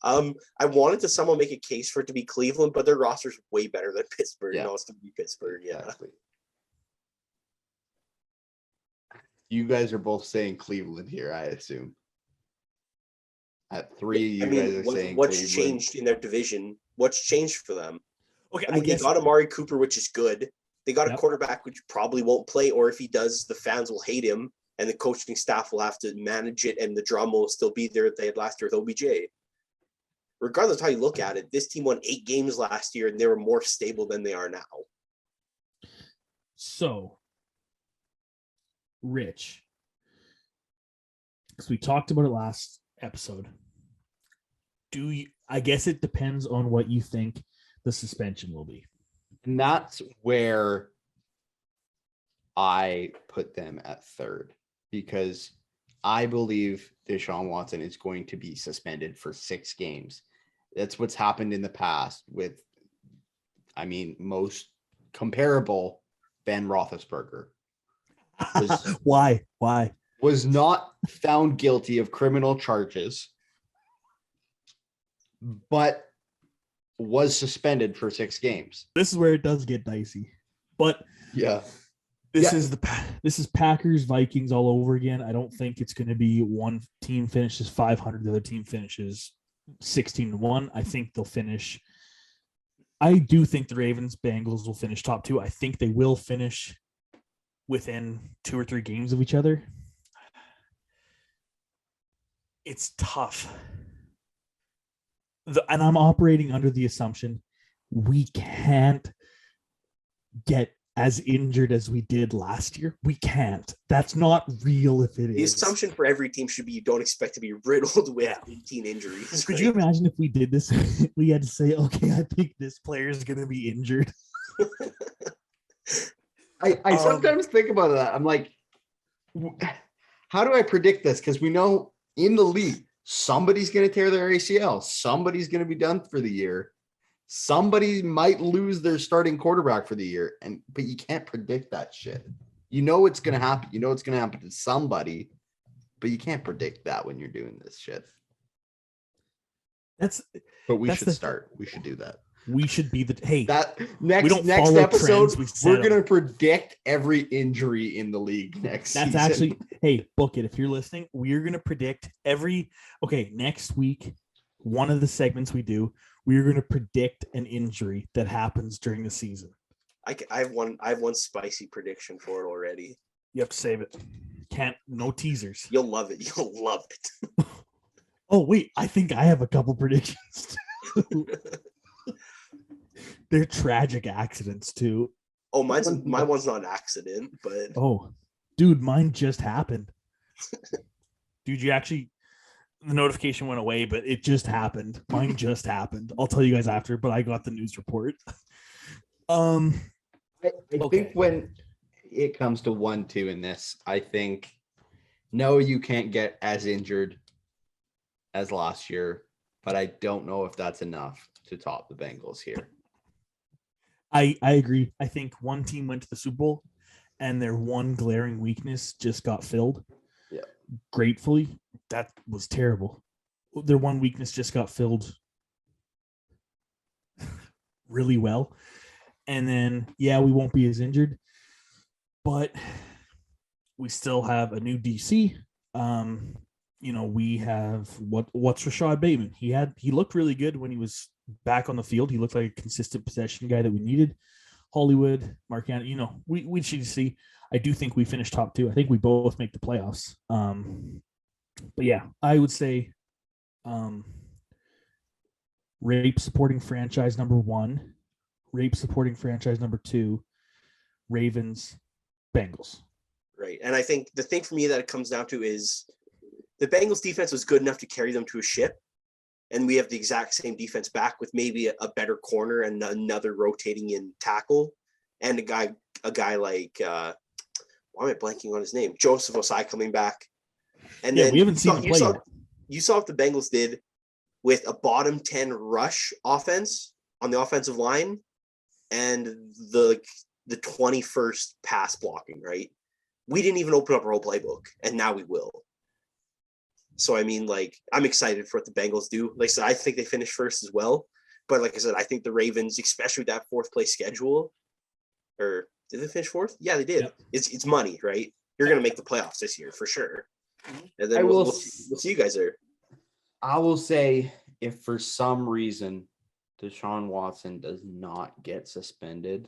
I wanted to somehow make a case for it to be Cleveland, but their roster's way better than Pittsburgh. Yeah. No, it's to be Pittsburgh. Yeah. Exactly. You guys are both saying Cleveland here, I assume. At 3, you guys are saying what's Cleveland. changed in their division? What's changed for them? Okay, I mean, they got Amari Cooper, which is good. They got a Yep. quarterback, which probably won't play, or if he does, the fans will hate him, and the coaching staff will have to manage it, and the drama will still be there that they had last year with OBJ. Regardless of how you look at it, this team won 8 games last year, and they were more stable than they are now. So, Rich, because we talked about it last episode. I guess it depends on what you think the suspension will be. And that's where I put them at 3rd because I believe Deshaun Watson is going to be suspended for 6 games. That's what's happened in the past with, most comparable Ben Roethlisberger. Why? Was not found guilty of criminal charges, but was suspended for 6 games. This is where it does get dicey. But Yeah. this Yeah. is Packers Vikings all over again. I don't think it's going to be one team finishes 500, the other team finishes 16-1. I think they'll finish. I do think the Ravens Bengals will finish top 2. I think they will finish within 2 or 3 games of each other. It's tough. And I'm operating under the assumption we can't get as injured as we did last year. We can't. That's not real if it The is. assumption for every team should be you don't expect to be riddled with 18 injuries. Could you imagine if we did this? We had to say, okay, I think this player is going to be injured. I sometimes think about that. I'm like, how do I predict this? Because we know in the league, somebody's going to tear their ACL. Somebody's going to be done for the year. Somebody might lose their starting quarterback for the year. But you can't predict that shit. You know it's going to happen. You know it's going to happen to somebody. but you can't predict that when you're doing this shit. That's But we That's should the- start. We should do that. we should be the hey. That We next don't next follow episode, trends, we set we're 'em. gonna predict every injury in the league next That's season. actually hey, book it if you're listening. We're gonna predict next week. One of the segments we do, we're gonna predict an injury that happens during the season. I have one spicy prediction for it already. You have to save it. No teasers. You'll love it. You'll love it. Oh wait, I think I have a couple predictions too. They're tragic accidents too. Oh, my one's not an accident, but Oh, dude, mine just happened. Dude, the notification went away, but it just happened. Mine just happened. I'll tell you guys after, but I got the news report. I Okay. think when it comes to 1-2 in this, I think no, you can't get as injured as last year, but I don't know if that's enough to top the Bengals here. I agree. I think one team went to the Super Bowl and their one glaring weakness just got filled. Yeah. Gratefully, that was terrible. Their one weakness just got filled really well. And then, yeah, we won't be as injured, but we still have a new DC. We have what's Rashad Bateman. He looked really good when he was back on the field. He looked like a consistent possession guy that we needed. Hollywood, Mark Andrews, we should see. I do think we finished top 2. I think we both make the playoffs. But yeah, I would say rape supporting franchise number 1, rape supporting franchise number 2, Ravens, Bengals. right. And I think the thing for me that it comes down to is the Bengals defense was good enough to carry them to a ship. And we have the exact same defense back with maybe a better corner and another rotating in tackle and a guy like why am I blanking on his name? Joseph Osai coming back. And Yeah, then we haven't seen him play yet. You saw what the Bengals did with a bottom 10 rush offense on the offensive line and the 21st pass blocking, right? We didn't even open up our whole playbook, and now we will. So, I mean, I'm excited for what the Bengals do. Like I said, I think they finish first as well. But like I said, I think the Ravens, especially with that 4th place schedule, or did they finish 4th? Yeah, they did. Yep. It's money, right? You're going to make the playoffs this year for sure. And then I will we'll see you guys there. I will say if for some reason Deshaun Watson does not get suspended,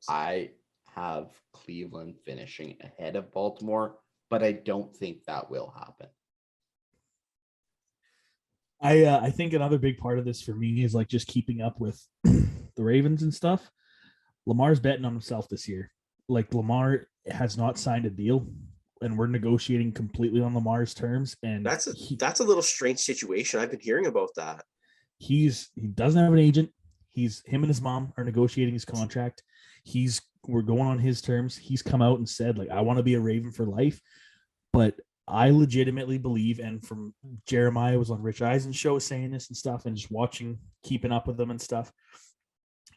I have Cleveland finishing ahead of Baltimore, but I don't think that will happen. I think another big part of this for me is just keeping up with the Ravens and stuff. Lamar's betting on himself this year. Lamar has not signed a deal, and we're negotiating completely on Lamar's terms. And That's a little strange situation. I've been hearing about that. he doesn't have an agent. Him and his mom are negotiating his contract. We're going on his terms. He's come out and said, I want to be a Raven for life. But I legitimately believe, and from Jeremiah was on Rich Eisen's show saying this and stuff, and just keeping up with them and stuff,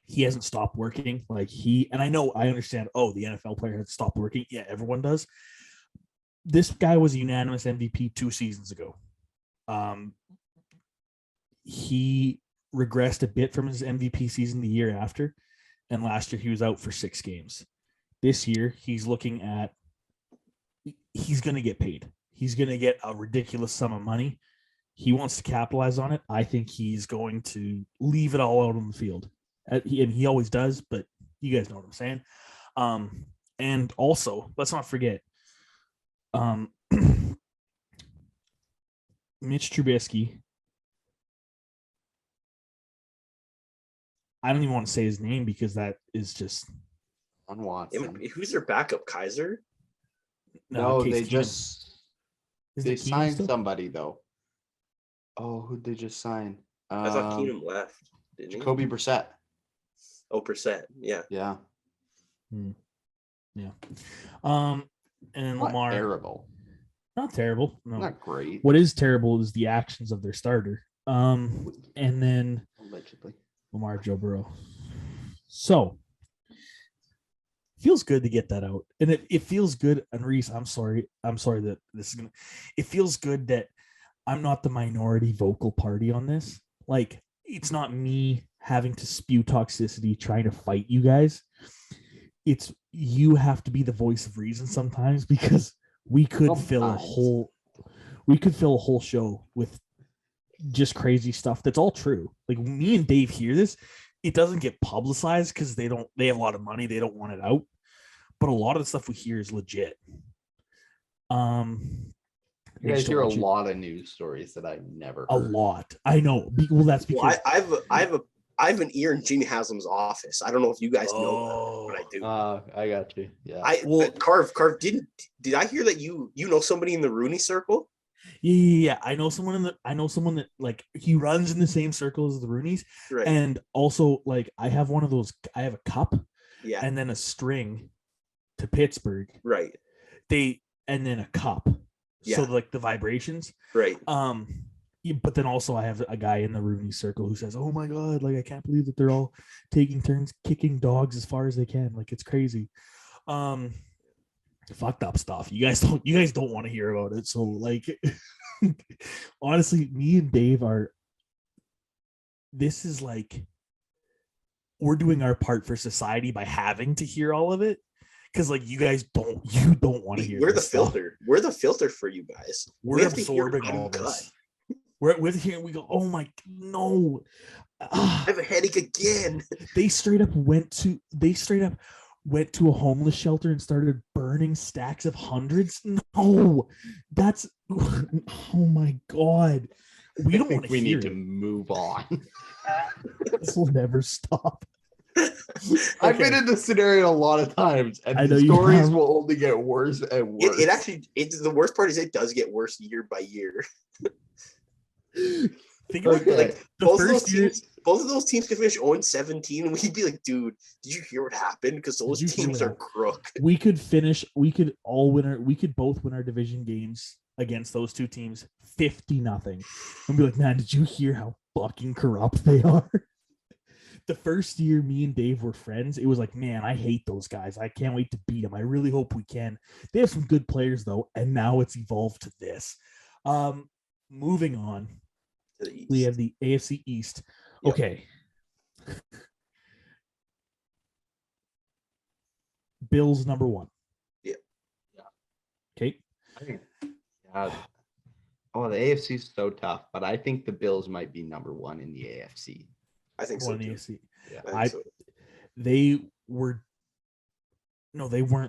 he hasn't stopped working. And I understand, the NFL player has stopped working. Yeah, everyone does. This guy was a unanimous MVP 2 seasons ago. He regressed a bit from his MVP season the year after, and last year he was out for 6 games. This year he's going to get paid. He's going to get a ridiculous sum of money. He wants to capitalize on it. I think he's going to leave it all out on the field. And he always does, but you guys know what I'm saying. And also, let's not forget, Mitch Trubisky. I don't even want to say his name because that is just On Watson. Who's their backup? Kaiser? No, Case they Keenum. just Is they it Keenum signed still? somebody though. Oh, who'd they just sign? I thought Keenum left. Didn't he? Jacoby Brissett. Oh, percent. Yeah. Yeah. Yeah. And then Not Lamar. terrible. Not terrible. No. Not great. What is terrible is the actions of their starter. And then Allegedly. Lamar Joe Burrow. So feels good to get that out. And it feels good. And Reese, I'm sorry that this is gonna, it feels good that I'm not the minority vocal party on this. Like, it's not me having to spew toxicity trying to fight you guys. It's you have to be the voice of reason sometimes, because we could fill a whole show with just crazy stuff that's all true. Like, me and Dave hear this, it doesn't get publicized because they have a lot of money, they don't want it out, but a lot of the stuff we hear is legit. You guys hear a lot of news stories that I've never heard. A lot, I know. Well, that's because I have an ear in Gene Haslam's office. I don't know if you guys know that, but I do. I got you. Yeah. Carve. Did I hear that you know somebody in the Rooney Circle? Yeah. I know someone that, like, he runs in the same circle as the Rooneys. Right. And also, like, I have one of those, I have a cup Yeah. and then a string to Pittsburgh. Right. And then a cup. Yeah. So, like, the vibrations. Right. But then also I have a guy in the Rooney Circle who says, "Oh my God, like, I can't believe that they're all taking turns kicking dogs as far as they can. Like, it's crazy." Fucked up stuff. You guys don't want to hear about it. So, like, honestly, me and Dave this is like, we're doing our part for society by having to hear all of it. Because, like, you don't want to hear. We're the filter. We're the filter for you guys. We're absorbing all this. We're with here. We go, "Oh my, no! I have a headache again." They straight up went to a homeless shelter and started burning stacks of hundreds. No, that's, oh my God. We don't want to. We need to move on. This will never stop. I've been in this scenario a lot of times, and the stories will only get worse and worse. The worst part is it does get worse year by year. Think about like both of those teams could finish 0-17, and we'd be like, "Dude, did you hear what happened?" Because those teams are crook. We could both win our division games against those two teams 50-0, and be like, "Man, did you hear how fucking corrupt they are?" The first year me and Dave were friends, it was like, "Man, I hate those guys. I can't wait to beat them. I really hope we can." They have some good players though, and now it's evolved to this. Moving on, we have the AFC East. Yep. Okay. Bills number 1. Yeah. Okay. The AFC is so tough, but I think the Bills might be number 1 in the AFC. I think so. Yeah. They weren't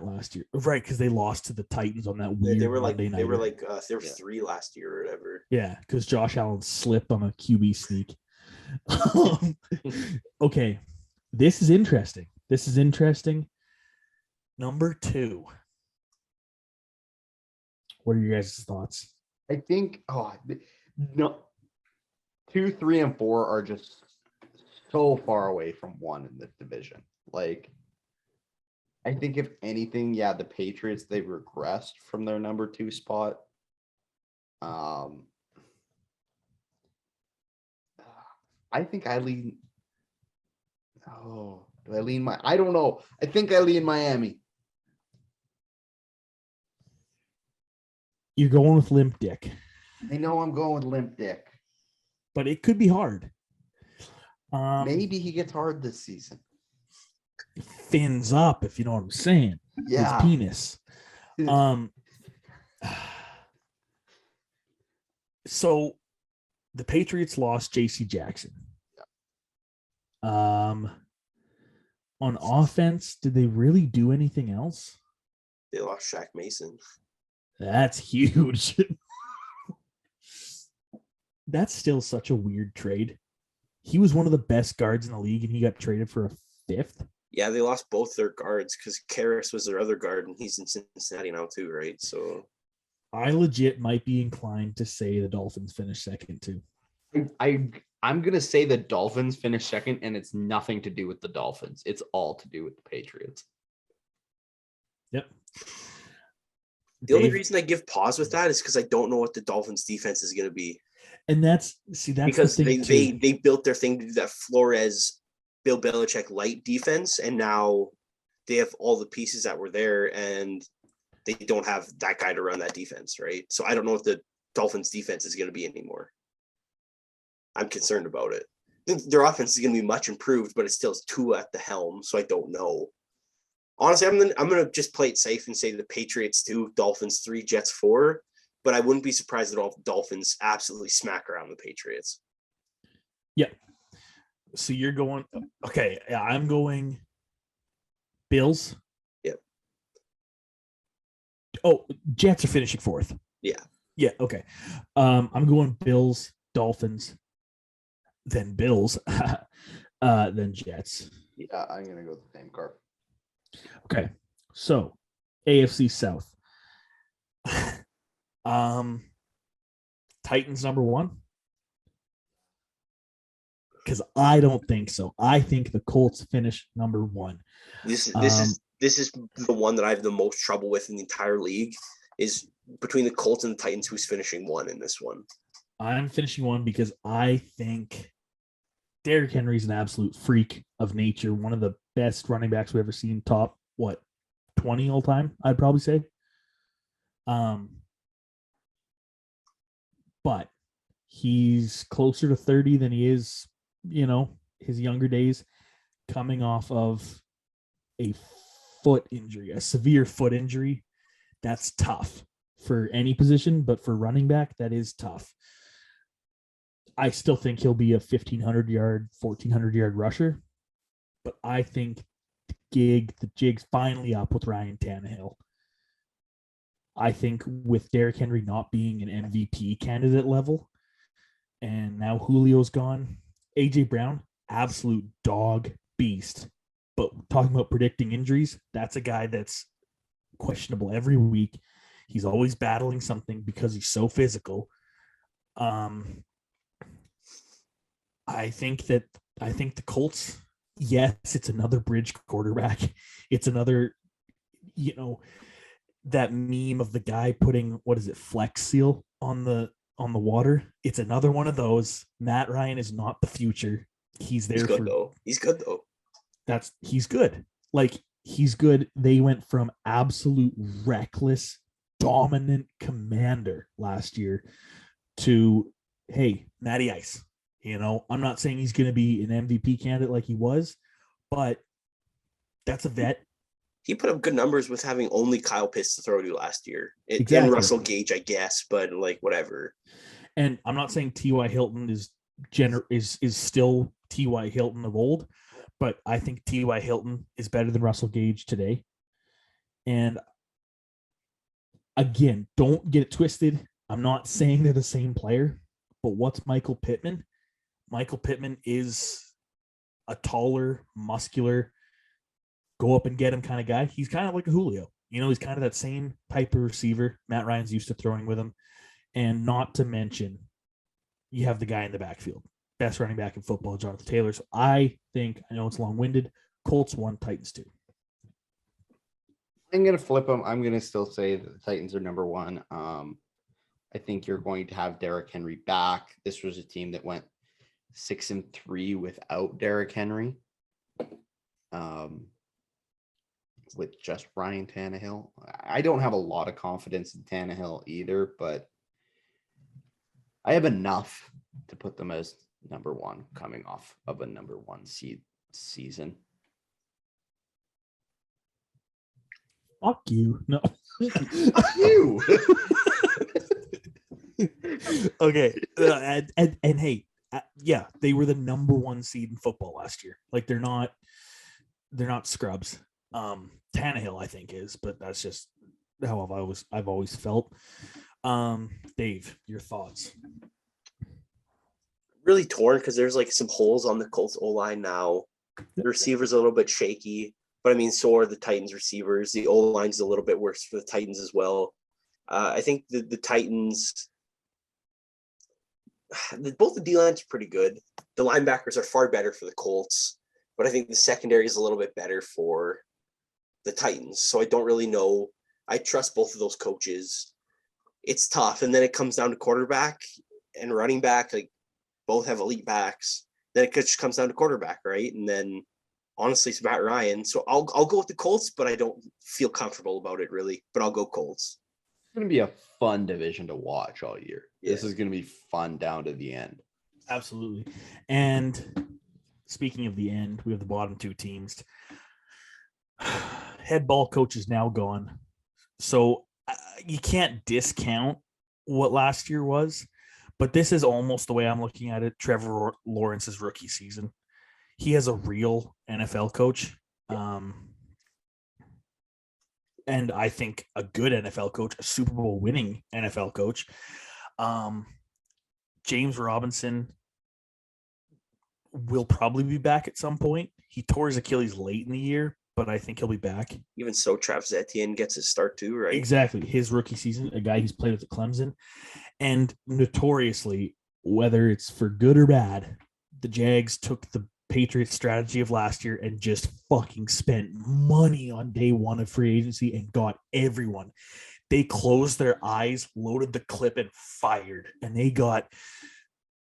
last year, right? Because they lost to the Titans on that weird Monday night. They were 3 last year or whatever. Yeah, because Josh Allen slipped on a QB sneak. Okay, this is interesting. Number 2. What are your guys' thoughts? I think 2, 3, and 4 are just so far away from 1 in the division. Like, I think if anything, the Patriots, they've regressed from their number 2 spot. I think I lean. Oh, do I lean I don't know. I think I lean Miami. You're going with Limp Dick. I know I'm going with Limp Dick. But it could be hard. Maybe he gets hard this season. Fins up, if you know what I'm saying. Yeah. His penis. So the Patriots lost JC Jackson. On offense, did they really do anything else? They lost Shaq Mason. That's huge. That's still such a weird trade. He was one of the best guards in the league, and he got traded for a 5th. Yeah, they lost both their guards because Karras was their other guard, and he's in Cincinnati now too, right? So I legit might be inclined to say the Dolphins finished second too. I'm gonna say the Dolphins finished second, and it's nothing to do with the Dolphins. It's all to do with the Patriots. Yep. The only reason I give pause with that is because I don't know what the Dolphins defense is going to be. And that's because they built their thing to do that Flores, Bill Belichick light defense, and now they have all the pieces that were there, and they don't have that guy to run that defense, right? So I don't know if the Dolphins defense is going to be anymore. I'm concerned about it. I think their offense is going to be much improved, but it still is Tua at the helm, so I don't know. Honestly, I'm gonna just play it safe and say the Patriots 2, Dolphins 3, Jets 4. But I wouldn't be surprised at all if the Dolphins absolutely smack around the Patriots. Yeah. So you're going okay. Yeah, I'm going Bills. Yep. Oh, Jets are finishing 4th. Yeah. Yeah. Okay. I'm going Bills, Dolphins, then Bills, then Jets. Yeah, I'm gonna go with the same car. Okay. So AFC South. Titans number 1. Because I don't think so. I think the Colts finish number 1. This is the one that I have the most trouble with in the entire league, is between the Colts and the Titans, who's finishing 1 in this one. I'm finishing 1 because I think Derrick Henry is an absolute freak of nature. One of the best running backs we've ever seen. Top 20 all time, I'd probably say. But he's closer to 30 than he is, his younger days, coming off of a foot injury, a severe foot injury. That's tough for any position, but for running back, that is tough. I still think he'll be a 1,500-yard, 1,400-yard rusher, but I think the jig's finally up with Ryan Tannehill. I think with Derrick Henry not being an MVP candidate level, and now Julio's gone, AJ Brown, absolute dog beast. But talking about predicting injuries, that's a guy that's questionable every week. He's always battling something because he's so physical. I think the Colts, yes, it's another bridge quarterback. It's another, that meme of the guy putting, Flex Seal on the water. It's another one of those. Matt Ryan is not the future. He's there. He's good though. He's good. He's good. They went from absolute reckless, dominant commander last year to, hey, Matty Ice. I'm not saying he's going to be an MVP candidate like he was, but that's a vet. He put up good numbers with having only Kyle Pitts to throw to last year. Exactly. And Russell Gage, I guess, but whatever. And I'm not saying T.Y. Hilton is still T.Y. Hilton of old, but I think T.Y. Hilton is better than Russell Gage today. And again, don't get it twisted. I'm not saying they're the same player, but what's Michael Pittman? Michael Pittman is a taller, muscular, go up and get him kind of guy. He's kind of like a Julio. He's kind of that same type of receiver Matt Ryan's used to throwing with him. And not to mention, you have the guy in the backfield. Best running back in football, Jonathan Taylor. So I know it's long-winded, Colts 1, Titans 2. I'm going to flip them. I'm going to still say that the Titans are number 1. I think you're going to have Derrick Henry back. This was a team that went 6-3 without Derrick Henry. With just Ryan Tannehill. I don't have a lot of confidence in Tannehill either, but I have enough to put them as number 1 coming off of a number 1 seed season. Fuck you. No. Fuck you. Okay. And hey, yeah, they were the number 1 seed in football last year. They're not scrubs. Tannehill, I think, is, but that's just how I've always felt. Dave, your thoughts? Really torn because there's some holes on the Colts O-line now. The receiver's a little bit shaky, but so are the Titans receivers. The O-line's a little bit worse for the Titans as well. I think the Titans, both the D-lines are pretty good. The linebackers are far better for the Colts, but I think the secondary is a little bit better for the Titans. So I don't really know. I trust both of those coaches. It's tough. And then it comes down to quarterback and running back. Both have elite backs. Then it just comes down to quarterback, right? And then honestly, it's Matt Ryan. So I'll go with the Colts, but I don't feel comfortable about it really. But I'll go Colts. It's going to be a fun division to watch all year. This Yeah. is going to be fun down to the end. Absolutely. And speaking of the end, we have the bottom two teams. Head ball coach is now gone. So you can't discount what last year was, but this is almost the way I'm looking at it. Trevor Lawrence's rookie season. He has a real NFL coach. And I think a good NFL coach, a Super Bowl winning NFL coach. James Robinson will probably be back at some point. He tore his Achilles late in the year, but I think he'll be back. Even so, Travis Etienne gets his start too, right? Exactly. His rookie season, a guy who's played with Clemson. And notoriously, whether it's for good or bad, the Jags took the Patriots strategy of last year and just fucking spent money on day one of free agency and got everyone. They closed their eyes, loaded the clip, and fired. And they got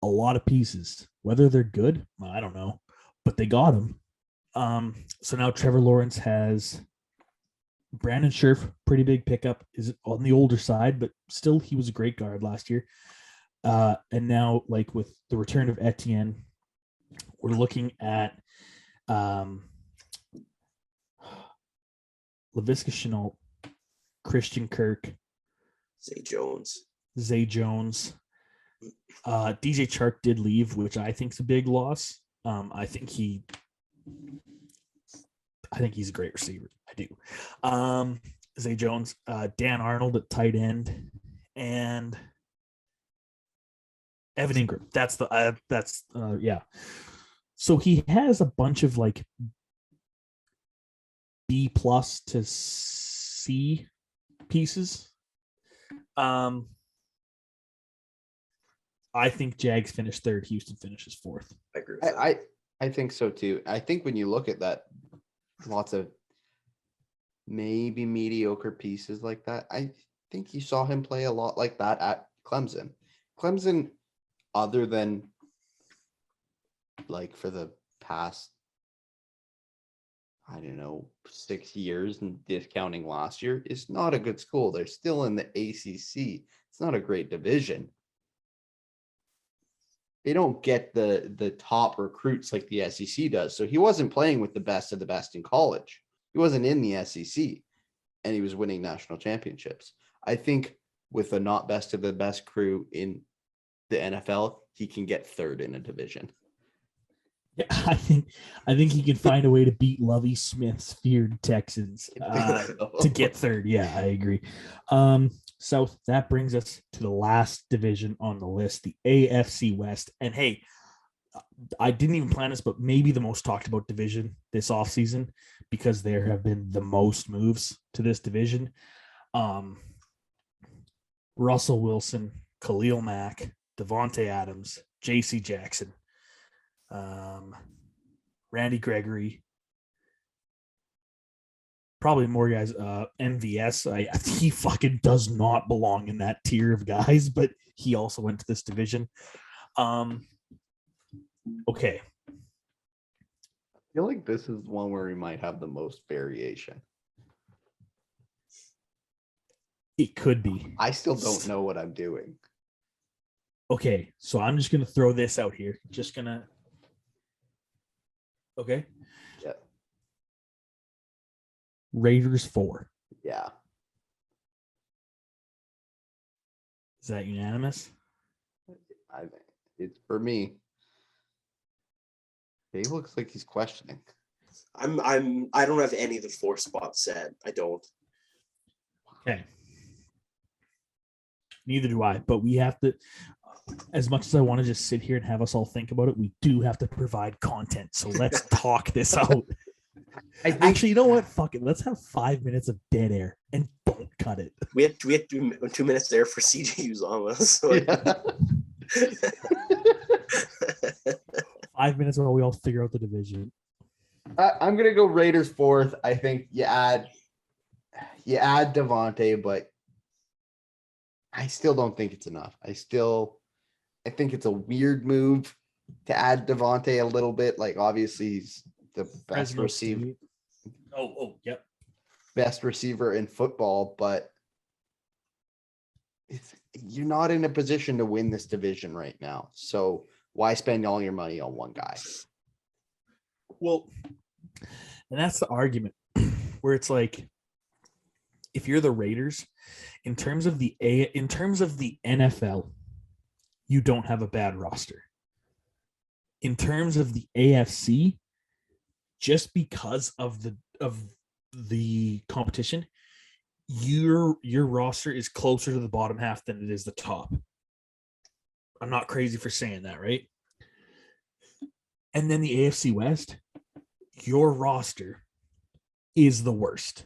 a lot of pieces. Whether they're good, I don't know, but they got them. So now Trevor Lawrence has Brandon Scherf, pretty big pickup, is on the older side, but still he was a great guard last year. And now, like with the return of Etienne, we're looking at Laviska Shenault, Christian Kirk, Zay Jones. DJ Chark did leave, which I think is a big loss. I think he's a great receiver. I do. Zay Jones, Dan Arnold at tight end, and Evan Ingram. Yeah. So he has a bunch of like B+ to C pieces. I think Jags finished third. Houston finishes fourth. I agree with that. I think so too. I think when you look at that, lots of maybe mediocre pieces like that. I think you saw him play a lot like that at Clemson. Clemson, other than like for the past, I don't know, 6 years and discounting last year, is not a good school. They're still in the ACC. It's not a great division. They don't get the top recruits like the SEC does. So he wasn't playing with the best of the best in college. He wasn't in the SEC, and he was winning national championships. I think with a not best of the best crew in the NFL, he can get third in a division. Yeah, I think he can find a way to beat Lovie Smith's feared Texans to get third. Yeah, I agree. So that brings us to the last division on the list, the AFC West. And hey, I didn't even plan this, but maybe the most talked about division this offseason, because there have been the most moves to this division. Russell Wilson, Khalil Mack, Devontae Adams, JC Jackson, Randy Gregory, probably more guys. MVS, he fucking does not belong in that tier of guys, but he also went to this division. Okay. I feel like this is one where we might have the most variation. It could be. I still don't know what I'm doing. Okay, so I'm just gonna throw this out here. Okay. Yeah. Raiders 4. Yeah. Is that unanimous? I think it's for me. Dave looks like he's questioning. I don't have any of the 4 spots set. I don't. Okay. Neither do I, but we have to, as much as I want to just sit here and have us all think about it, we do have to provide content. So let's talk this out. Actually, you know what? Fuck it. Let's have 5 minutes of dead air and don't cut it. We had 2 minutes there for CJ Uzama. So Yeah. 5 minutes while we all figure out the division. I'm gonna go Raiders 4th. I think you add Devontae, but I still don't think it's enough. I think it's a weird move to add Devontae a little bit. Like, obviously he's the best Fresno receiver, State. Yep. best receiver in football, but you're not in a position to win this division right now. So why spend all your money on one guy? Well, and that's the argument where it's like, if you're the Raiders, in terms of the NFL, you don't have a bad roster. In terms of the AFC, just because of the competition, your roster is closer to the bottom half than it is the top. I'm not crazy for saying that, right? And then the AFC West, your roster is the worst.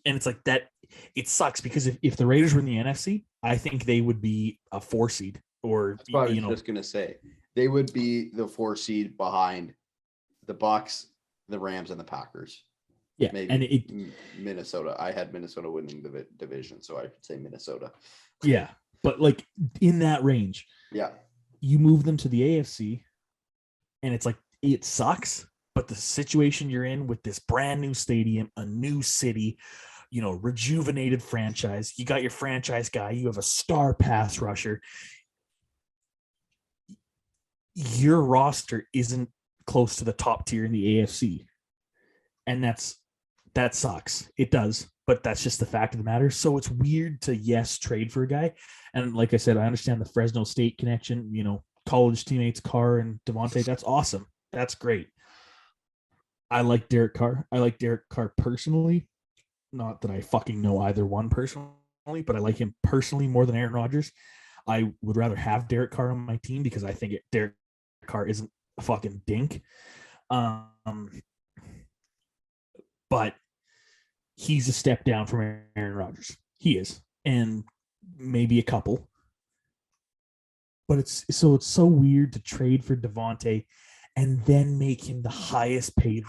And it's like that. It sucks because if the Raiders were in the NFC, I think they would be a 4 seed, or That's what I was just gonna say. They would be the 4 seed behind the Bucks, the Rams, and the Packers. Yeah, Maybe and Minnesota. I had Minnesota winning the division, so I could say Minnesota. yeah, but like in that range, Yeah, you move them to the AFC, and it's like it sucks. But the situation you're in with this brand new stadium, a new city, rejuvenated franchise, you got your franchise guy, you have a star pass rusher. Your roster isn't close to the top tier in the AFC. And that sucks. It does, but that's just the fact of the matter. So it's weird to trade for a guy. And like I said, I understand the Fresno State connection, college teammates Carr and Devontae. That's awesome. That's great. I like Derek Carr. I like Derek Carr personally. Not that I fucking know either one personally, but I like him personally more than Aaron Rodgers. I would rather have Derek Carr on my team because I think Derek Carr isn't a fucking dink. But he's a step down from Aaron Rodgers. He is. And maybe a couple. But it's so weird to trade for Devontae and then make him the highest paid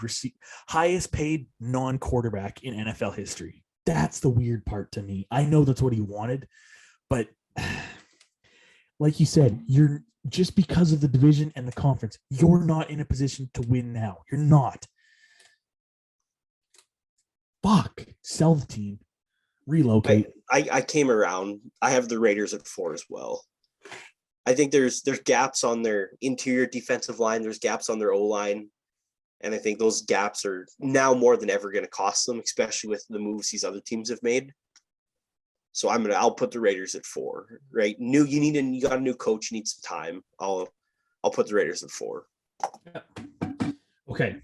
non-quarterback in NFL history. That's the weird part to me. I know that's what he wanted, but like you said, you're just because of the division and the conference, you're not in a position to win now. You're not. Fuck. Sell the team. Relocate. I came around. I have the Raiders at 4 as well. I think there's gaps on their interior defensive line. There's gaps on their O-line. And I think those gaps are now more than ever going to cost them, especially with the moves these other teams have made. So I'll put the Raiders at 4, right? You got a new coach, you need some time. I'll put the Raiders at 4. Okay.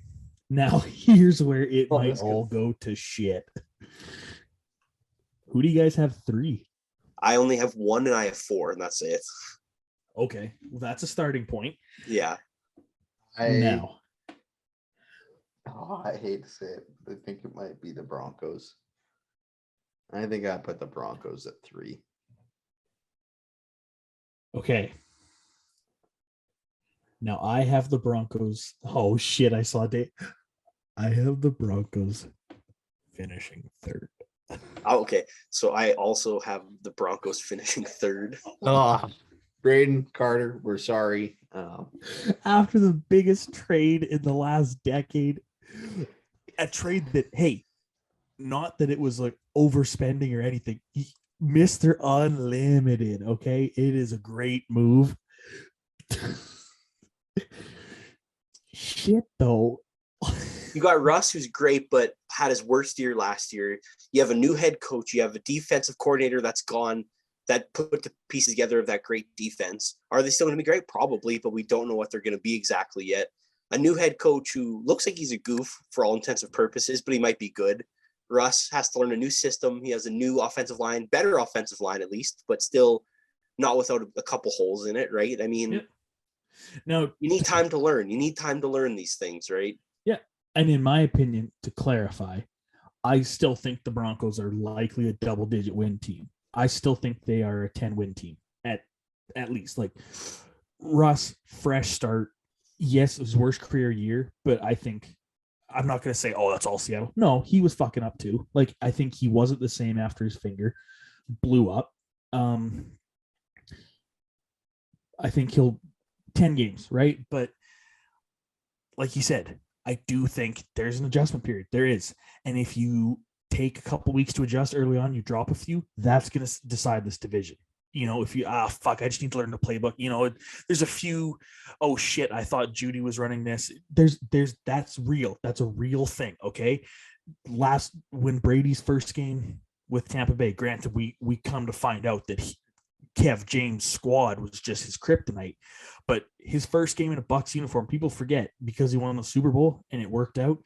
Now here's where it might all go to shit. Who do you guys have 3? I only have 1 and I have 4, and that's it. Okay. Well, that's a starting point. Yeah. I hate to say it. I think it might be the Broncos. I think I put the Broncos at 3. Okay. Now I have the Broncos. Oh shit! I saw Dave. I have the Broncos finishing 3rd. Oh, okay. So I also have the Broncos finishing 3rd. Braden Carter, we're sorry. After the biggest trade in the last decade, a trade that, hey, not that it was like overspending or anything. Mr. Unlimited, okay? It is a great move. Shit, though. You got Russ, who's great, but had his worst year last year. You have a new head coach. You have a defensive coordinator that's gone, that put the pieces together of that great defense. Are they still going to be great? Probably, but we don't know what they're going to be exactly yet. A new head coach who looks like he's a goof for all intents and purposes, but he might be good. Russ has to learn a new system. He has a new offensive line, better offensive line at least, but still not without a couple holes in it, right? I mean, now you need time to learn. You need time to learn these things, right? Yeah. And in my opinion, to clarify, I still think the Broncos are likely a double-digit win team. I still think they are a 10-win team at least. Like Russ, fresh start. Yes, his worst career year, but I think I'm not going to say, oh, that's all Seattle. No, he was fucking up too. Like, I think he wasn't the same after his finger blew up. I think he'll 10 games, right? But like you said, I do think there's an adjustment period. There is. And if you take a couple weeks to adjust early on, you drop a few, that's going to decide this division. If you, fuck, I just need to learn the playbook. There's a few, oh shit, I thought Judy was running this. That's real. That's a real thing. Okay. When Brady's first game with Tampa Bay, granted, we come to find out that Kev James' squad was just his kryptonite. But his first game in a Bucs uniform, people forget because he won the Super Bowl and it worked out.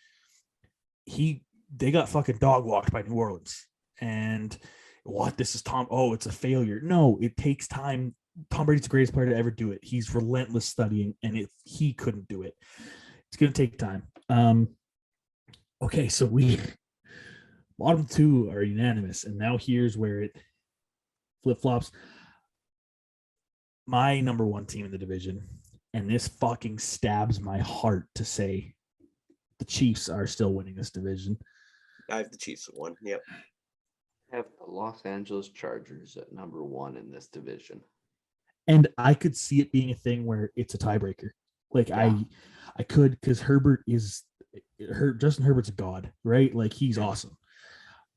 They got fucking dog walked by New Orleans. And this is Tom. Oh, it's a failure. No, it takes time. Tom Brady's the greatest player to ever do it. He's relentless studying, and he couldn't do it. It's going to take time. Okay, so bottom two are unanimous, and now here's where it flip-flops. My number one team in the division, and this fucking stabs my heart to say the Chiefs are still winning this division. I have the Chiefs at 1. Yep. I have the Los Angeles Chargers at number 1 in this division. And I could see it being a thing where it's a tiebreaker. Like I could, because Justin Herbert's a god, right? Like he's awesome.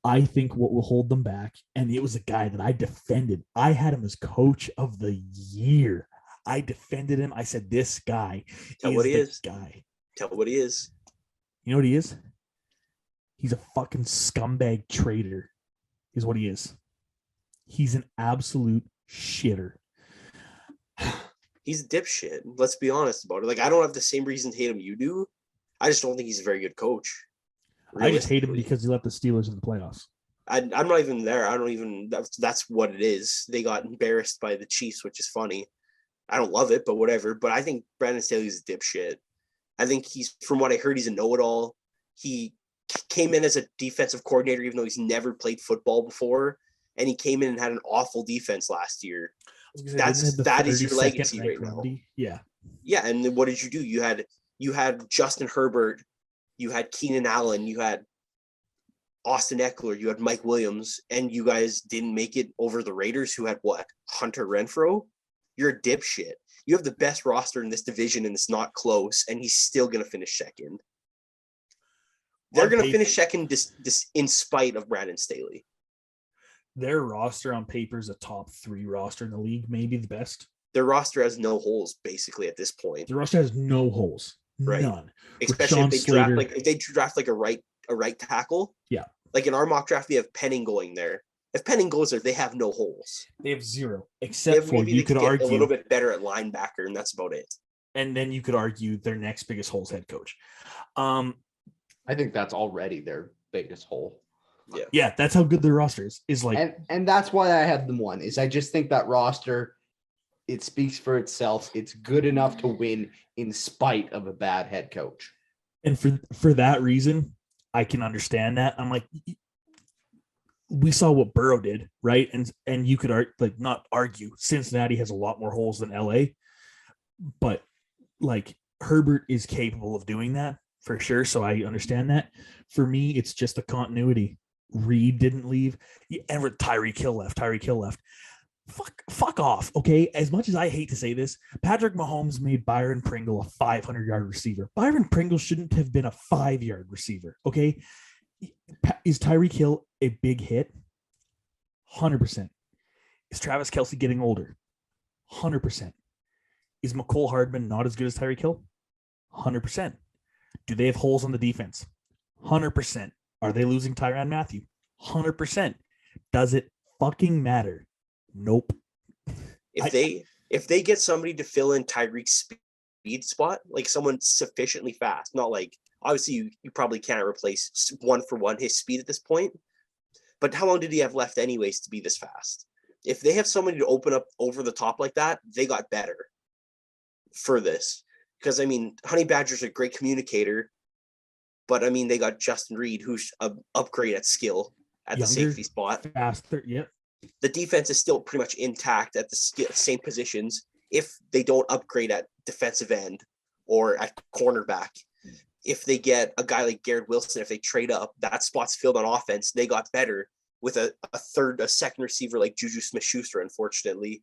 I think what will hold them back, and it was a guy that I defended. I had him as coach of the year. I defended him. I said, this guy Tell what he is. Guy. Tell what he is. You know what he is? He's a fucking scumbag traitor, is what he is. He's an absolute shitter. He's a dipshit. Let's be honest about it. Like, I don't have the same reason to hate him you do. I just don't think he's a very good coach. I just hate him because he let the Steelers in the playoffs. I'm not even there. I don't even. That's what it is. They got embarrassed by the Chiefs, which is funny. I don't love it, but whatever. But I think Brandon Staley's a dipshit. I think from what I heard, he's a know-it-all. He came in as a defensive coordinator, even though he's never played football before, and he came in and had an awful defense last year. That is your legacy right now. Yeah. Yeah, and then what did you do? You had Justin Herbert, you had Keenan Allen, you had Austin Eckler, you had Mike Williams, and you guys didn't make it over the Raiders, who had what? Hunter Renfrow? You're a dipshit. You have the best roster in this division, and it's not close, and he's still going to finish second. They're going to finish second in spite of Brandon Staley. Their roster on paper is a top 3 roster in the league, maybe the best. Their roster has no holes, basically, at this point. The roster has no holes. Right. None. Especially if they draft a right tackle. Yeah. Like in our mock draft, we have Penning going there. If Penning goes there, they have no holes. They have 0. Except for you could argue a little bit better at linebacker, and that's about it. And then you could argue their next biggest hole is head coach. I think that's already their biggest hole. Yeah, that's how good their roster is like, and that's why I had them 1. Is I just think that roster, it speaks for itself. It's good enough to win in spite of a bad head coach. And for that reason, I can understand that. I'm like, we saw what Burrow did, right? And you could not argue Cincinnati has a lot more holes than LA, but like Herbert is capable of doing that for sure. So I understand that. For me, it's just the continuity. Reed didn't leave, and Tyreek Hill left. Fuck off. Okay. As much as I hate to say this, Patrick Mahomes made Byron Pringle a 500-yard receiver. Byron Pringle shouldn't have been a 5-yard receiver. Okay. Is Tyreek Hill a big hit? 100%. Is Travis Kelce getting older? 100%. Is McCole Hardman not as good as Tyreek Hill? 100%. Do they have holes on the defense? 100%. Are they losing Tyrann Mathieu? 100%. Does it fucking matter? Nope. If they get somebody to fill in Tyreek's speed spot, like someone sufficiently fast, not like obviously you probably can't replace 1-for-1 his speed at this point, but how long did he have left anyways to be this fast? If they have somebody to open up over the top like that, they got better for this. Because I mean, Honey Badger's a great communicator, but I mean they got Justin Reed, who's an upgrade at skill at the safety spot. Faster, yep. The defense is still pretty much intact at the same positions if they don't upgrade at defensive end or at cornerback. If they get a guy like Garrett Wilson, if they trade up, that spot's filled on offense. They got better with a second receiver like Juju Smith-Schuster, unfortunately.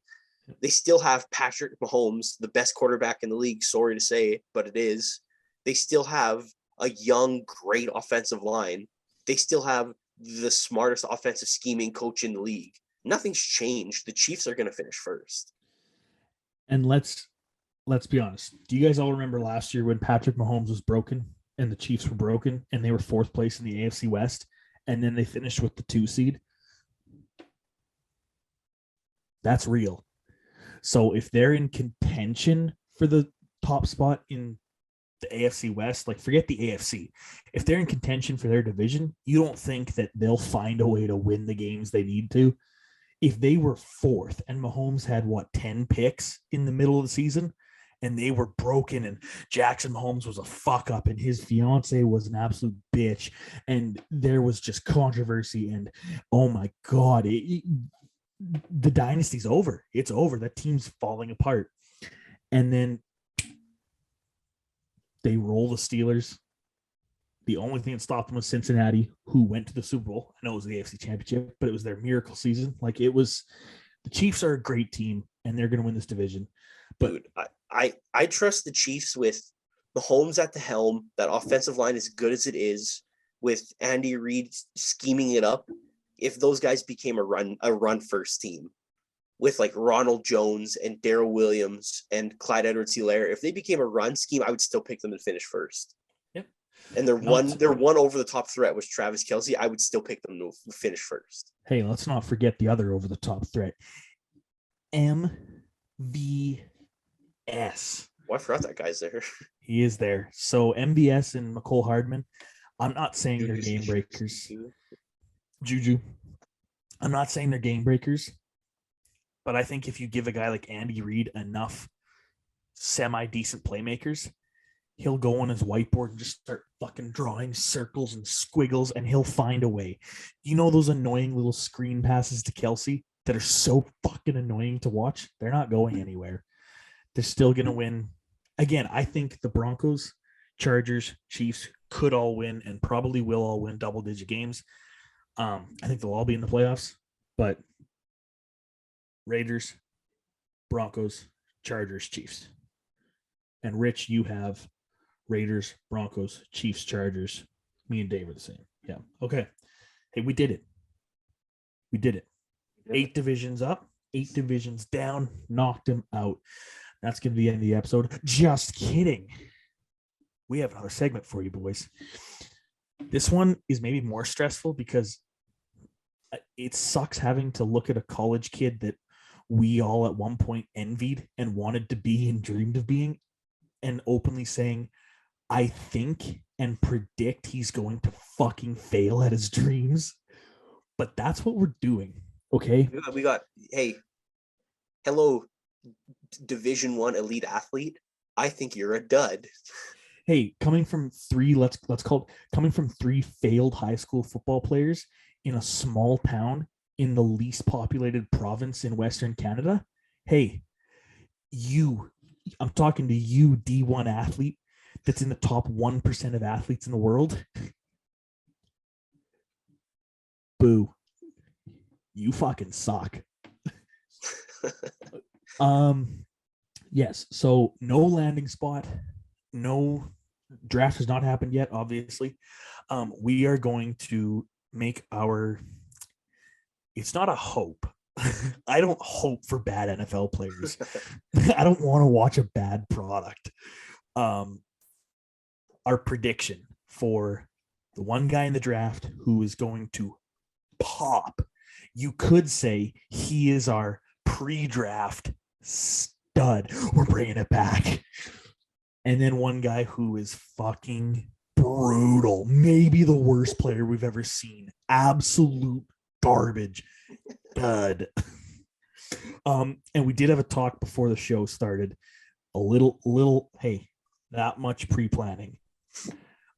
They still have Patrick Mahomes, the best quarterback in the league. Sorry to say, but it is. They still have a young, great offensive line. They still have the smartest offensive scheming coach in the league. Nothing's changed. The Chiefs are going to finish first. And let's be honest. Do you guys all remember last year when Patrick Mahomes was broken and the Chiefs were broken and they were fourth place in the AFC West and then they finished with the 2 seed? That's real. So if they're in contention for the top spot in the AFC West, like forget the AFC. If they're in contention for their division, you don't think that they'll find a way to win the games they need to? If they were fourth and Mahomes had 10 picks in the middle of the season and they were broken and Jackson Mahomes was a fuck up and his fiance was an absolute bitch and there was just controversy and oh my God, the dynasty's over. It's over. That team's falling apart. And then they roll the Steelers. The only thing that stopped them was Cincinnati, who went to the Super Bowl. I know it was the AFC Championship, but it was their miracle season. Like it was, the Chiefs are a great team, and they're going to win this division. But dude, I trust the Chiefs with Mahomes at the helm. That offensive line, as good as it is, with Andy Reid scheming it up. If those guys became a run first team, with like Ronald Jones and Daryl Williams and Clyde Edwards-Helaire, if they became a run scheme, I would still pick them to finish first. And their one over the top threat was Travis Kelce. I would still pick them to finish first. Hey, let's not forget the other over the top threat, MVS. Well, I forgot that guy's there. He is there. So MVS and McCole Hardman. I'm not saying they're game breakers. Juju. I'm not saying they're game breakers, but I think if you give a guy like Andy Reid enough semi-decent playmakers, he'll go on his whiteboard and just start fucking drawing circles and squiggles, and he'll find a way. You know those annoying little screen passes to Kelce that are so fucking annoying to watch? They're not going anywhere. They're still going to win. Again, I think the Broncos, Chargers, Chiefs could all win and probably will all win double-digit games. I think they'll all be in the playoffs, but Raiders, Broncos, Chargers, Chiefs. And Rich, you have Raiders, Broncos, Chiefs, Chargers. Me and Dave are the same. Yeah. Okay. Hey, we did it. We did it. 8 divisions up, 8 divisions down, knocked him out. That's going to be the end of the episode. Just kidding. We have another segment for you, boys. This one is maybe more stressful because it sucks having to look at a college kid that we all at one point envied and wanted to be and dreamed of being, and openly saying, I think and predict he's going to fucking fail at his dreams. But that's what we're doing. Okay. We got hey, hello, Division I elite athlete. I think you're a dud. Hey, coming from 3 failed high school football players in a small town in the least populated province in Western Canada. Hey, I'm talking to you, D1 athlete that's in the top 1% of athletes in the world. Boo. You fucking suck. Yes. So no landing spot. No draft has not happened yet, obviously. We are going to make it's not a hope. I don't hope for bad NFL players. I don't want to watch a bad product. Our prediction for the one guy in the draft who is going to pop. You could say he is our pre-draft stud. We're bringing it back. And then one guy who is fucking brutal. Maybe the worst player we've ever seen. Absolute garbage. Dud. And we did have a talk before the show started. A little, hey, not much pre-planning.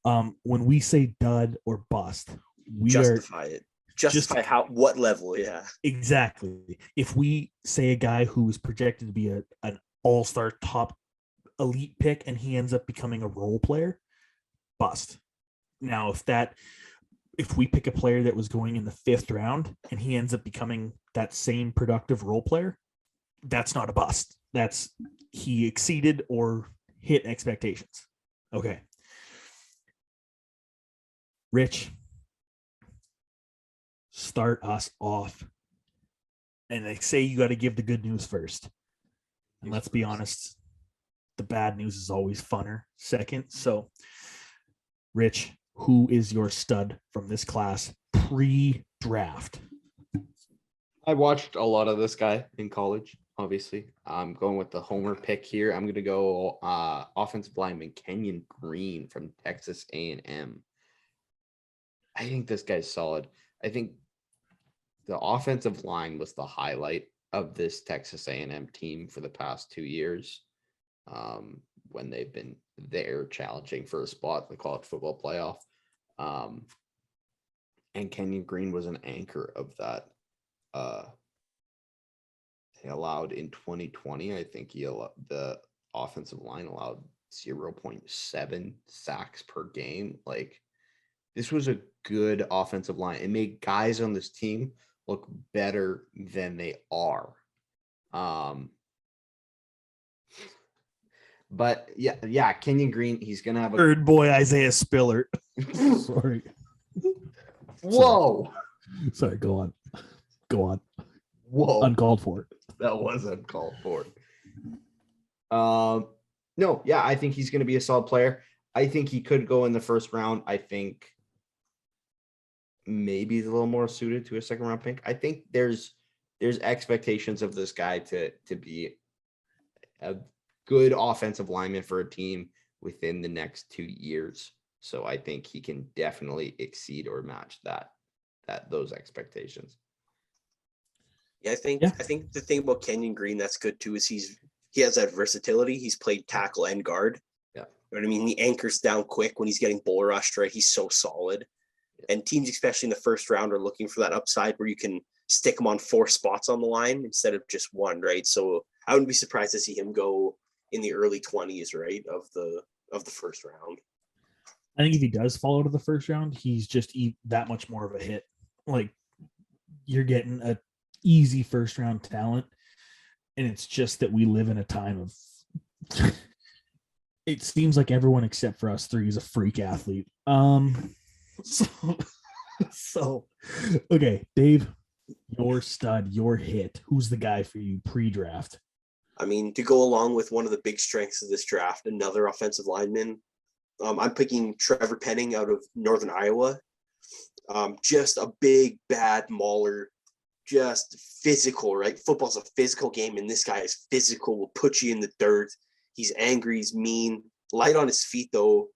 When we say dud or bust, we justify it. Justify what level, yeah. Exactly. If we say a guy who is projected to be an all-star top elite pick and he ends up becoming a role player, bust. Now, if we pick a player that was going in the 5th round and he ends up becoming that same productive role player, that's not a bust. That's he exceeded or hit expectations. Okay. Rich, start us off. And they say you got to give the good news first. And let's be honest, the bad news is always funner second. So, Rich, who is your stud from this class pre-draft? I watched a lot of this guy in college, obviously. I'm going with the homer pick here. I'm going to go offensive lineman Kenyon Green from Texas A&M. I think this guy's solid. I think the offensive line was the highlight of this Texas A&M team for the past 2 years, when they've been there challenging for a spot in the college football playoff. And Kenyon Green was an anchor of that. They allowed in 2020, I think the offensive line allowed 0.7 sacks per game. Like, this was a good offensive line. It made guys on this team look better than they are. But yeah, Kenyon Green, he's gonna have a Third boy Isaiah Spiller. Sorry. whoa. Sorry, go on. Go on. Whoa. Uncalled for. That was uncalled for. No, yeah, I think he's going to be a solid player. I think he could go in the first round. I think maybe he's a little more suited to a second round pick. I think there's expectations of this guy to be a good offensive lineman for a team within the next 2 years. So I think he can definitely exceed or match those expectations. Yeah, I think Yeah. I think the thing about Kenyon Green that's good too is he has that versatility. He's played tackle and guard. Yeah. You know what I mean? He anchors down quick when he's getting bull rushed, right? He's so solid. And teams, especially in the first round, are looking for that upside where you can stick him on 4 spots on the line instead of just one, right? So I wouldn't be surprised to see him go in the early 20s, right, of the first round. I think if he does fall out of the first round, he's just that much more of a hit. Like, you're getting a easy first round talent, and it's just that we live in a time of it seems like everyone except for us three is a freak athlete. So okay, Dave, your stud, your hit, who's the guy for you pre-draft? I mean, to go along with one of the big strengths of this draft, another offensive lineman, I'm picking Trevor Penning out of Northern Iowa. Just a big, bad mauler, just physical, right? Football's a physical game, and this guy is physical, will put you in the dirt. He's angry, he's mean, light on his feet, though,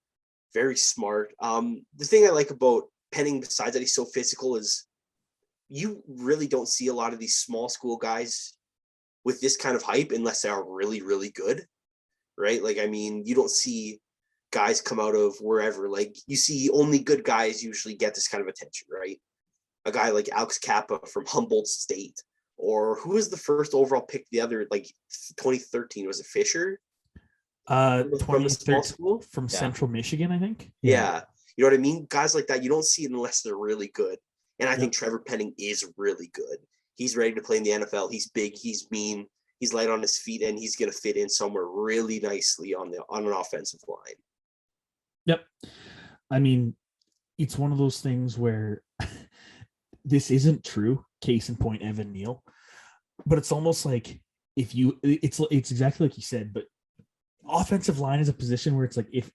very smart. The thing I like about Penning, besides that he's so physical, is you really don't see a lot of these small school guys with this kind of hype unless they are really, really good, right? Like, I mean, you don't see guys come out of wherever. Like, you see only good guys usually get this kind of attention, right? A guy like Alex Kappa from Humboldt State, or who was the first overall pick the other, like 2013, was it Fisher? From the small 2013 school? from Yeah. Central Michigan, I think. Yeah. You know what I mean? Guys like that, you don't see it unless they're really good. And I think Trevor Penning is really good. He's ready to play in the NFL. He's big, he's mean, he's light on his feet, and he's going to fit in somewhere really nicely on an offensive line. Yep. I mean, it's one of those things where this isn't true. Case in point, Evan Neal. But it's almost like it's exactly like you said, but offensive line is a position where it's like, if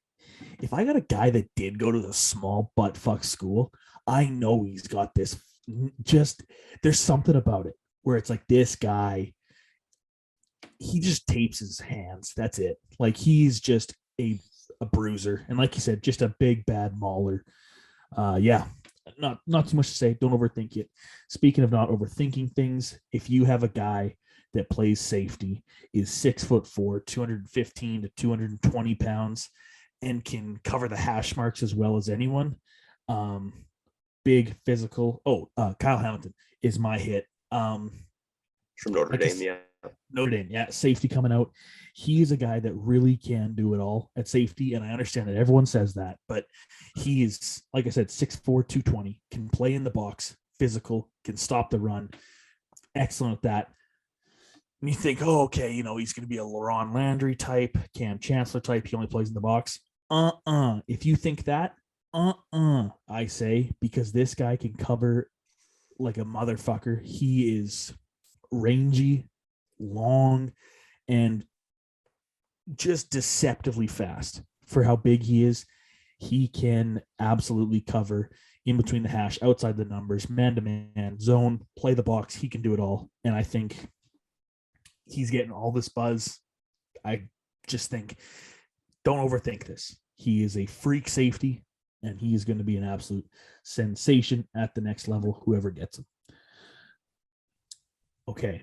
I got a guy that did go to the small butt fuck school, I know he's got this. Just there's something about it where it's like, this guy, he just tapes his hands. That's it. Like, he's just a bruiser, and like you said, just a big bad mauler. Yeah, not too much to say. Don't overthink it. Speaking of not overthinking things, if you have a guy that plays safety, is 6'4", 215 to 220 pounds, and can cover the hash marks as well as anyone, big physical. Kyle Hamilton is my hit. From Notre Dame, yeah. Notre Dame, yeah, safety coming out. He is a guy that really can do it all at safety, and I understand that everyone says that, but he is, like I said, 6'4", 220, can play in the box, physical, can stop the run, excellent at that. And you think, oh, okay, he's going to be a Laron Landry type, Cam Chancellor type. He only plays in the box. If you think that, I say, because this guy can cover like a motherfucker. He is rangy, long, and just deceptively fast for how big he is. He can absolutely cover in between the hash, outside the numbers, man to man, zone, play the box. He can do it all. And I think he's getting all this buzz. I just think, don't overthink this. He is a freak safety, and he is going to be an absolute sensation at the next level, whoever gets him. Okay.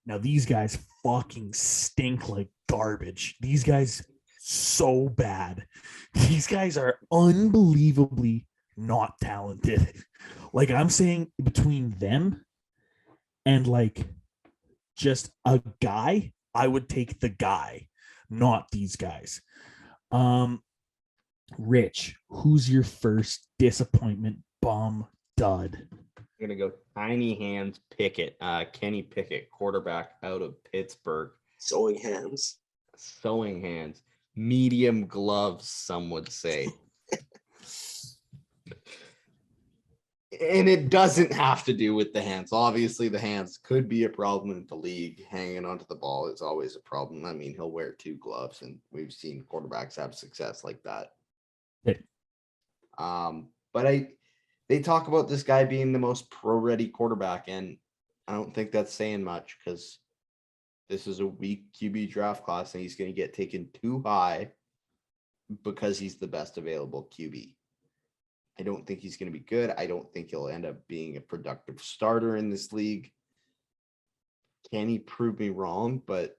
Now, these guys fucking stink like garbage. These guys, so bad. These guys are unbelievably not talented. Like, I'm saying, between them and like just a guy, I would take the guy, not these guys. Rich, who's your first disappointment bum dud? I'm gonna go tiny hands Pickett, Kenny Pickett, quarterback out of Pittsburgh. Sewing hands. Sewing hands, medium gloves, some would say. And it doesn't have to do with the hands. Obviously, the hands could be a problem in the league. Hanging onto the ball is always a problem. I mean, he'll wear 2 gloves, and we've seen quarterbacks have success like that. Hey. But they talk about this guy being the most pro-ready quarterback, and I don't think that's saying much because this is a weak QB draft class, and he's going to get taken too high because he's the best available QB. I don't think he's going to be good. I don't think he'll end up being a productive starter in this league. Can he prove me wrong? But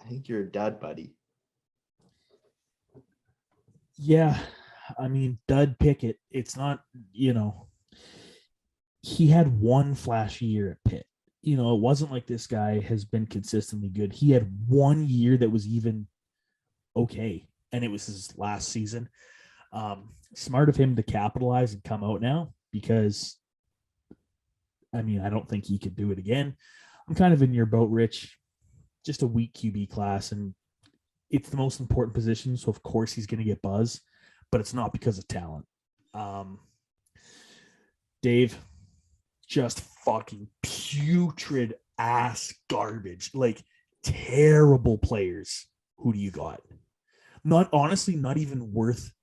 I think you're a dud, buddy. Yeah, I mean, dud Pickett. It's not, he had one flashy year at Pitt. It wasn't like this guy has been consistently good. He had 1 year that was even okay, and it was his last season. Smart of him to capitalize and come out now, because I mean, I don't think he could do it again. I'm kind of in your boat, Rich. Just a weak QB class, and it's the most important position, so of course he's going to get buzz, but it's not because of talent. Dave, just fucking putrid ass garbage, like terrible players. Who do you got? Not even worth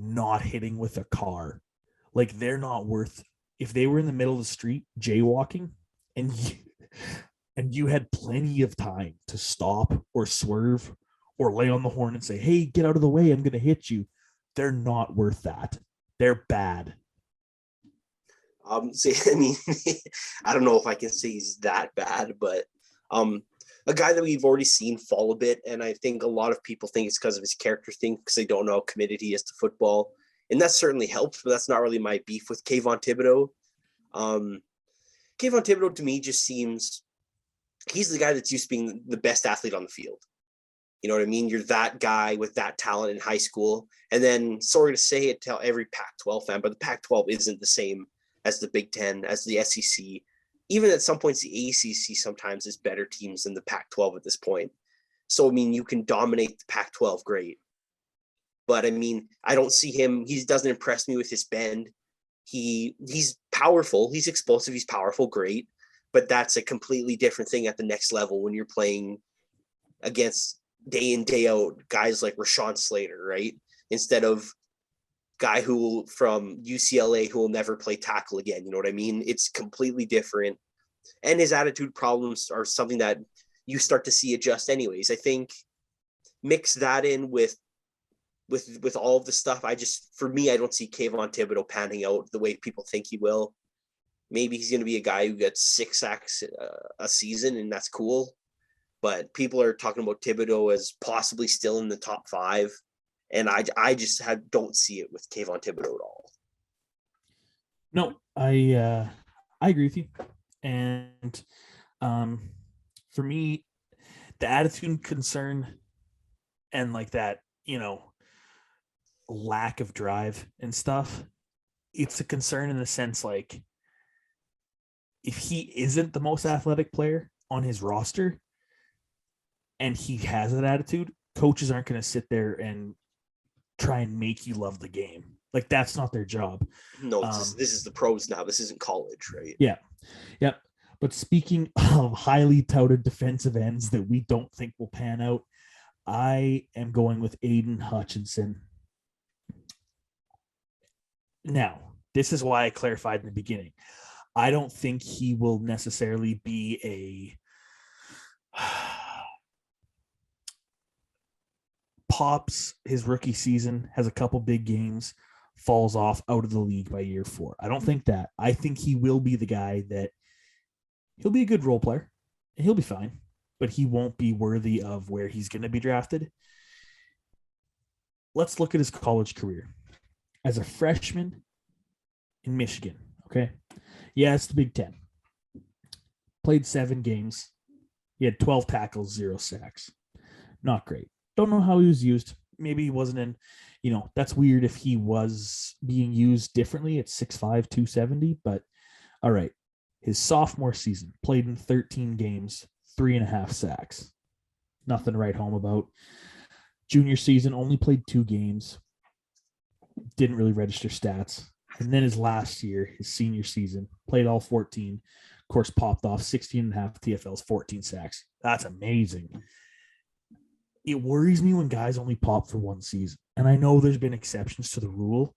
not hitting with a car. Like, they're not worth, if they were in the middle of the street jaywalking and you had plenty of time to stop or swerve or lay on the horn and say, hey, get out of the way, I'm going to hit you. They're not worth that. They're bad. See, I mean, I don't know if I can say he's that bad, but a guy that we've already seen fall a bit, and I think a lot of people think it's because of his character thing, because they don't know how committed he is to football, and that certainly helps, but that's not really my beef with Kayvon Thibodeau. Kayvon Thibodeau, to me, just seems, he's the guy that's used to being the best athlete on the field. You know what I mean? You're that guy with that talent in high school, and then, sorry to say it to every Pac-12 fan, but the Pac-12 isn't the same as the Big Ten, as the SEC. Even at some points, the ACC sometimes is better teams than the Pac-12 at this point. So, I mean, you can dominate the Pac-12, great. But, I mean, I don't see him. He doesn't impress me with his bend. He's powerful. He's explosive. He's powerful, great. But that's a completely different thing at the next level when you're playing against day in, day out guys like Rashawn Slater, right? Instead of guy who from UCLA who will never play tackle again. You know what I mean? It's completely different. And his attitude problems are something that you start to see adjust anyways. I think mix that in with all of the stuff. For me, I don't see Kayvon Thibodeau panning out the way people think he will. Maybe he's going to be a guy who gets 6 sacks a season, and that's cool. But people are talking about Thibodeau as possibly still in the top 5. And I just don't see it with Kayvon Thibodeau at all. No, I agree with you. And for me, the attitude concern and like that, lack of drive and stuff, it's a concern in the sense like if he isn't the most athletic player on his roster and he has that attitude, coaches aren't going to sit there and try and make you love the game. Like, that's not their job. No, this is the pros now. This isn't college, right? Yeah. Yep. But speaking of highly touted defensive ends that we don't think will pan out, I am going with Aiden Hutchinson. Now, this is why I clarified in the beginning. I don't think he will necessarily be a pops his rookie season, has a couple big games, falls off out of the league by year 4. I don't think that. I think he will be the guy that he'll be a good role player and he'll be fine, but he won't be worthy of where he's going to be drafted. Let's look at his college career. As a freshman in Michigan, okay? Yeah, it's the Big Ten. Played 7 games. He had 12 tackles, 0 sacks. Not great. Don't know how he was used. Maybe he wasn't in, that's weird if he was being used differently at 6'5", 270, but all right. His sophomore season, played in 13 games, 3.5 sacks. Nothing to write home about. Junior season, only played 2 games. Didn't really register stats. And then his last year, his senior season, played all 14. Of course, popped off 16.5 TFLs, 14 sacks. That's amazing. It worries me when guys only pop for 1 season. And I know there's been exceptions to the rule,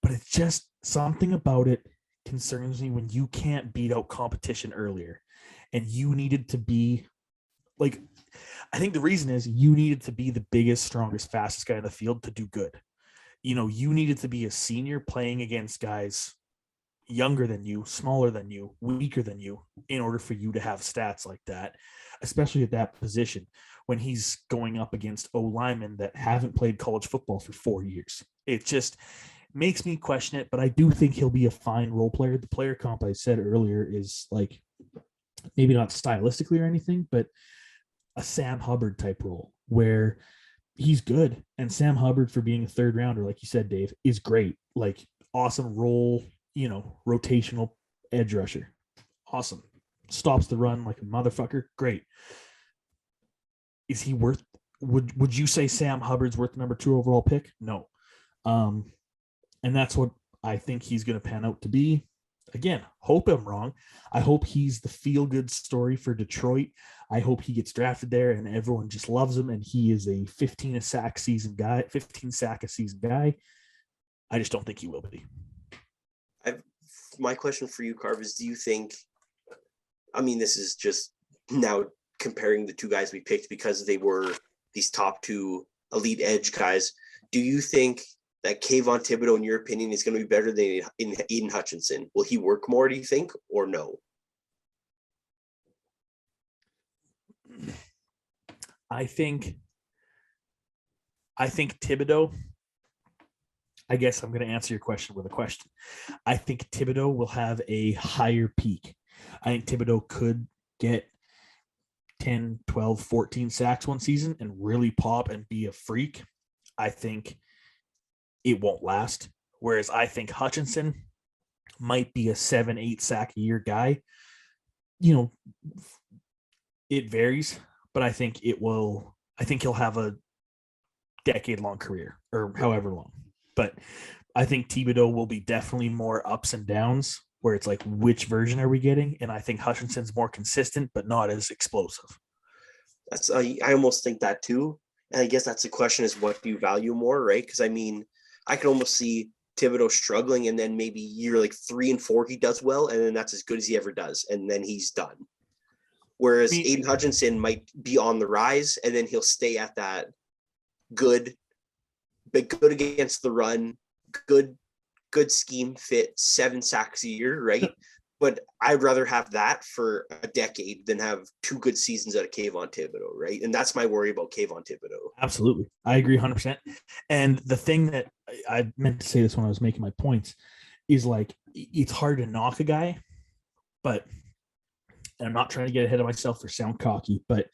but it's just something about it concerns me when you can't beat out competition earlier. And you needed to be like, I think the reason is you needed to be the biggest, strongest, fastest guy in the field to do good. You needed to be a senior playing against guys younger than you, smaller than you, weaker than you, in order for you to have stats like that, especially at that position when he's going up against O-linemen that haven't played college football for 4 years. It just makes me question it, but I do think he'll be a fine role player. The player comp I said earlier is like maybe not stylistically or anything, but a Sam Hubbard type role where he's good. And Sam Hubbard, for being a 3rd rounder, like you said, Dave, is great. Like, awesome role, rotational edge rusher. Awesome. Stops the run like a motherfucker. Great. Is he worth, would you say Sam Hubbard's worth the number 2 overall pick? No. And that's what I think he's going to pan out to be. Again, hope I'm wrong. I hope he's the feel-good story for Detroit. I hope he gets drafted there and everyone just loves him and he is a 15 sack a season guy. I just don't think he will be. My question for you, Carv, is do you think, this is just now comparing the 2 guys we picked because they were these top 2 elite edge guys. Do you think that Kayvon Thibodeau, in your opinion, is going to be better than Aiden Hutchinson? Will he work more, do you think, or no? I think Thibodeau, I guess I'm going to answer your question with a question. I think Thibodeau will have a higher peak. I think Thibodeau could get 10, 12, 14 sacks one season and really pop and be a freak. I think it won't last. Whereas I think Hutchinson might be a 7, 8 sack a year guy. It varies, but I think he'll have a decade-long career or however long. But I think Thibodeau will be definitely more ups and downs where it's like, which version are we getting? And I think Hutchinson's more consistent, but not as explosive. I almost think that too. And I guess that's the question is what do you value more, right? Because I can almost see Thibodeau struggling and then maybe year like 3 and 4, he does well. And then that's as good as he ever does. And then he's done. Whereas Aiden Hutchinson might be on the rise and then he'll stay at that good against the run, good scheme fit, 7 sacks a year, right? But I'd rather have that for a decade than have 2 good seasons out of Kayvon Thibodeau, right? And that's my worry about Kayvon Thibodeau. Absolutely. I agree 100%. And the thing that I meant to say this when I was making my points is like, it's hard to knock a guy, but and I'm not trying to get ahead of myself or sound cocky, but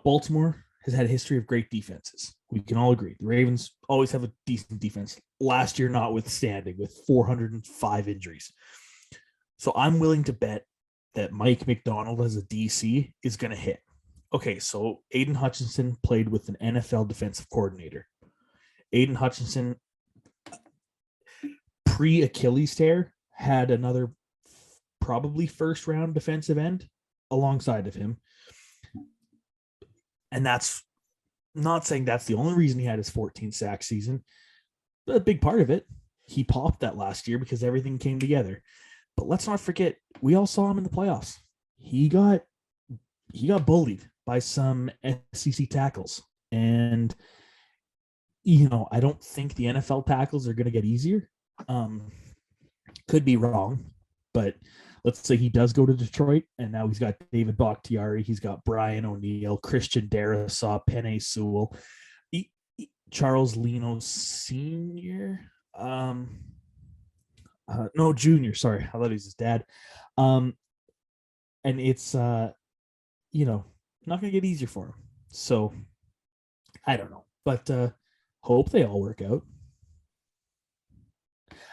Baltimore has had a history of great defenses. We can all agree. The Ravens always have a decent defense. Last year, notwithstanding, with 405 injuries. So I'm willing to bet that Mike McDonald as a DC is going to hit. okay, so Aiden Hutchinson played with an NFL defensive coordinator. Aiden Hutchinson, pre-Achilles tear, had another probably first-round defensive end alongside of him. And that's not saying that's the only reason he had his 14 sack season. But a big part of it, he popped that last year because everything came together. But let's not forget, we all saw him in the playoffs. He got bullied by some SEC tackles. And, I don't think the NFL tackles are going to get easier. Could be wrong, but let's say he does go to Detroit, and now he's got David Bakhtiari, he's got Brian O'Neill, Christian Darrisaw, Penei Sewell, Charles Leno Sr., no, Junior, sorry, I thought he was his dad. And it's not going to get easier for him. So I don't know, but hope they all work out.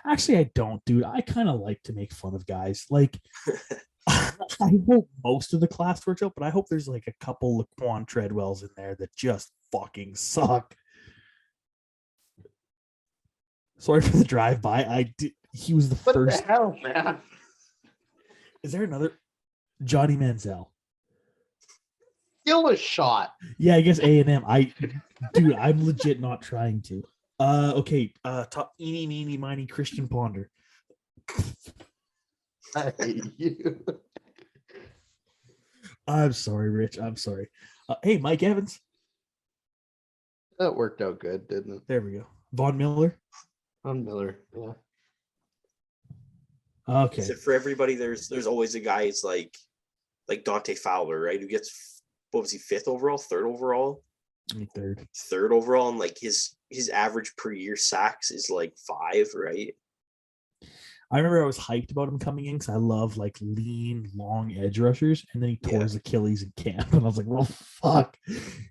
Actually, I don't, dude. I kind of like to make fun of guys. Like, I hope most of the class works out, but I hope there's like a couple Laquan Treadwells in there that just fucking suck. Sorry for the drive-by. He was the first. What the hell, man? Is there another Johnny Manziel? Still a shot. Yeah, I guess A&M. Dude, I'm legit not trying to. Okay. Top eeny, meeny, miny, Christian Ponder. I hate you. I'm sorry, Rich. I'm sorry. Hey, Mike Evans. That worked out good, didn't it? There we go. Von Miller. On Miller. Yeah. Okay. So for everybody, there's always a guy who's like Dante Fowler, right? Who gets, what was he, 5th overall, 3rd overall? Third overall, and like his average per year sacks is like 5, right? I remember I was hyped about him coming in because I love like lean, long edge rushers, and then he tore his Achilles in camp, and I was like, "Well, fuck."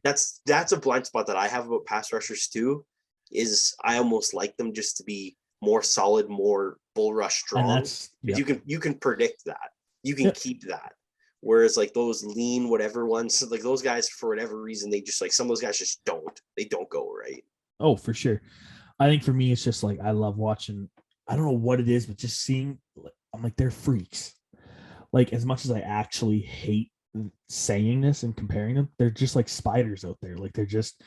That's a blind spot that I have about pass rushers too. Is I almost like them just to be more solid, more bull rush strong. You can predict that. You can keep that. Whereas like those lean whatever ones, like those guys for whatever reason, they just like some of those guys just don't go right. Oh, for sure. I think for me, it's just like I love watching. I don't know what it is, but just seeing, I'm like, they're freaks. Like as much as I actually hate saying this and comparing them, they're just like spiders out there. Like they're just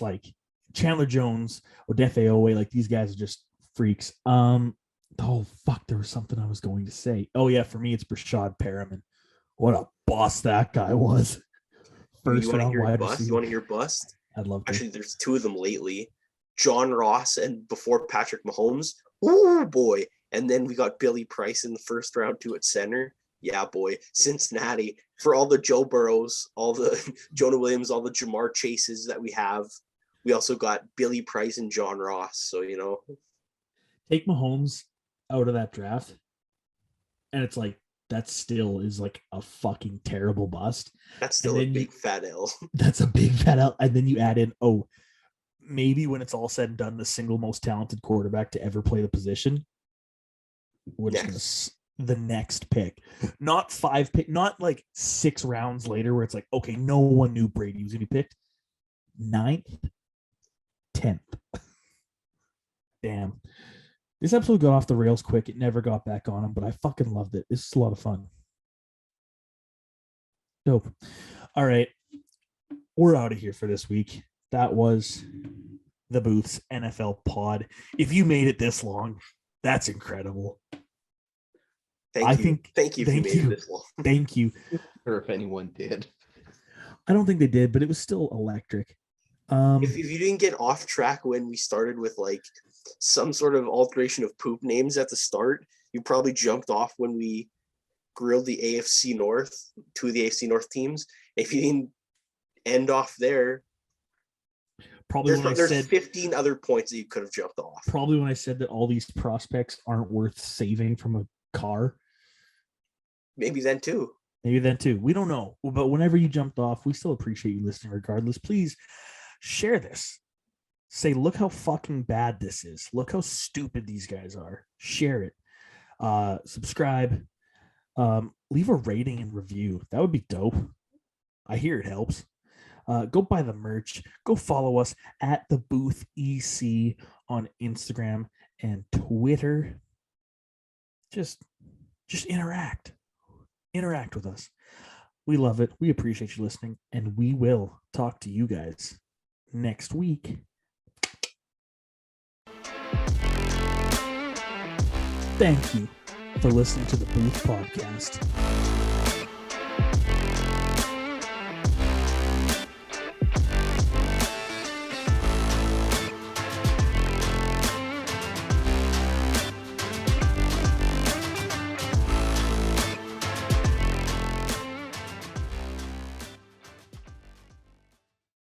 like Chandler Jones, Odafe Owe. Like these guys are just freaks. Oh fuck, there was something I was going to say. Oh yeah, for me it's Brashad Perriman. What a boss that guy was. First round wide receiver. You want to hear bust? I'd love to. Actually, there's 2 of them lately. John Ross and before Patrick Mahomes. Oh boy. And then we got Billy Price in the first round too at center. Yeah, boy. Cincinnati. For all the Joe Burrows, all the Jonah Williams, all the Jamar Chases that we have, we also got Billy Price and John Ross. So, take Mahomes out of that draft, and it's like that still is like a fucking terrible bust. That's still a big fat L. That's a big fat L. And then you add in, maybe when it's all said and done, the single most talented quarterback to ever play the position. The next pick, not 5 pick, not like 6 rounds later where it's like, okay, no one knew Brady was going to be picked. 9th, 10th. Damn. This episode got off the rails quick. It never got back on him, but I fucking loved it. This is a lot of fun. Dope. All right. We're out of here for this week. That was the Booth's NFL pod. If you made it this long, that's incredible. Thank you if you made it this long. Thank you. Or if anyone did. I don't think they did, but it was still electric. If you didn't get off track when we started with like some sort of alteration of poop names at the start, you probably jumped off when we grilled the AFC North, 2 of the AFC North teams. If you didn't end off there, probably there's 15 other points that you could have jumped off. Probably when I said that all these prospects aren't worth saving from a car. Maybe then too. We don't know. But whenever you jumped off, we still appreciate you listening regardless. Please share this. Say, look how fucking bad this is. Look how stupid these guys are. Share it. Subscribe. leave a rating and review. That would be dope. I hear it helps. Go buy the merch. Go follow us at the Booth EC on Instagram and Twitter. Just interact. Interact with us. We love it. We appreciate you listening, and we will talk to you guys next week. Thank you for listening to the Booth Podcast.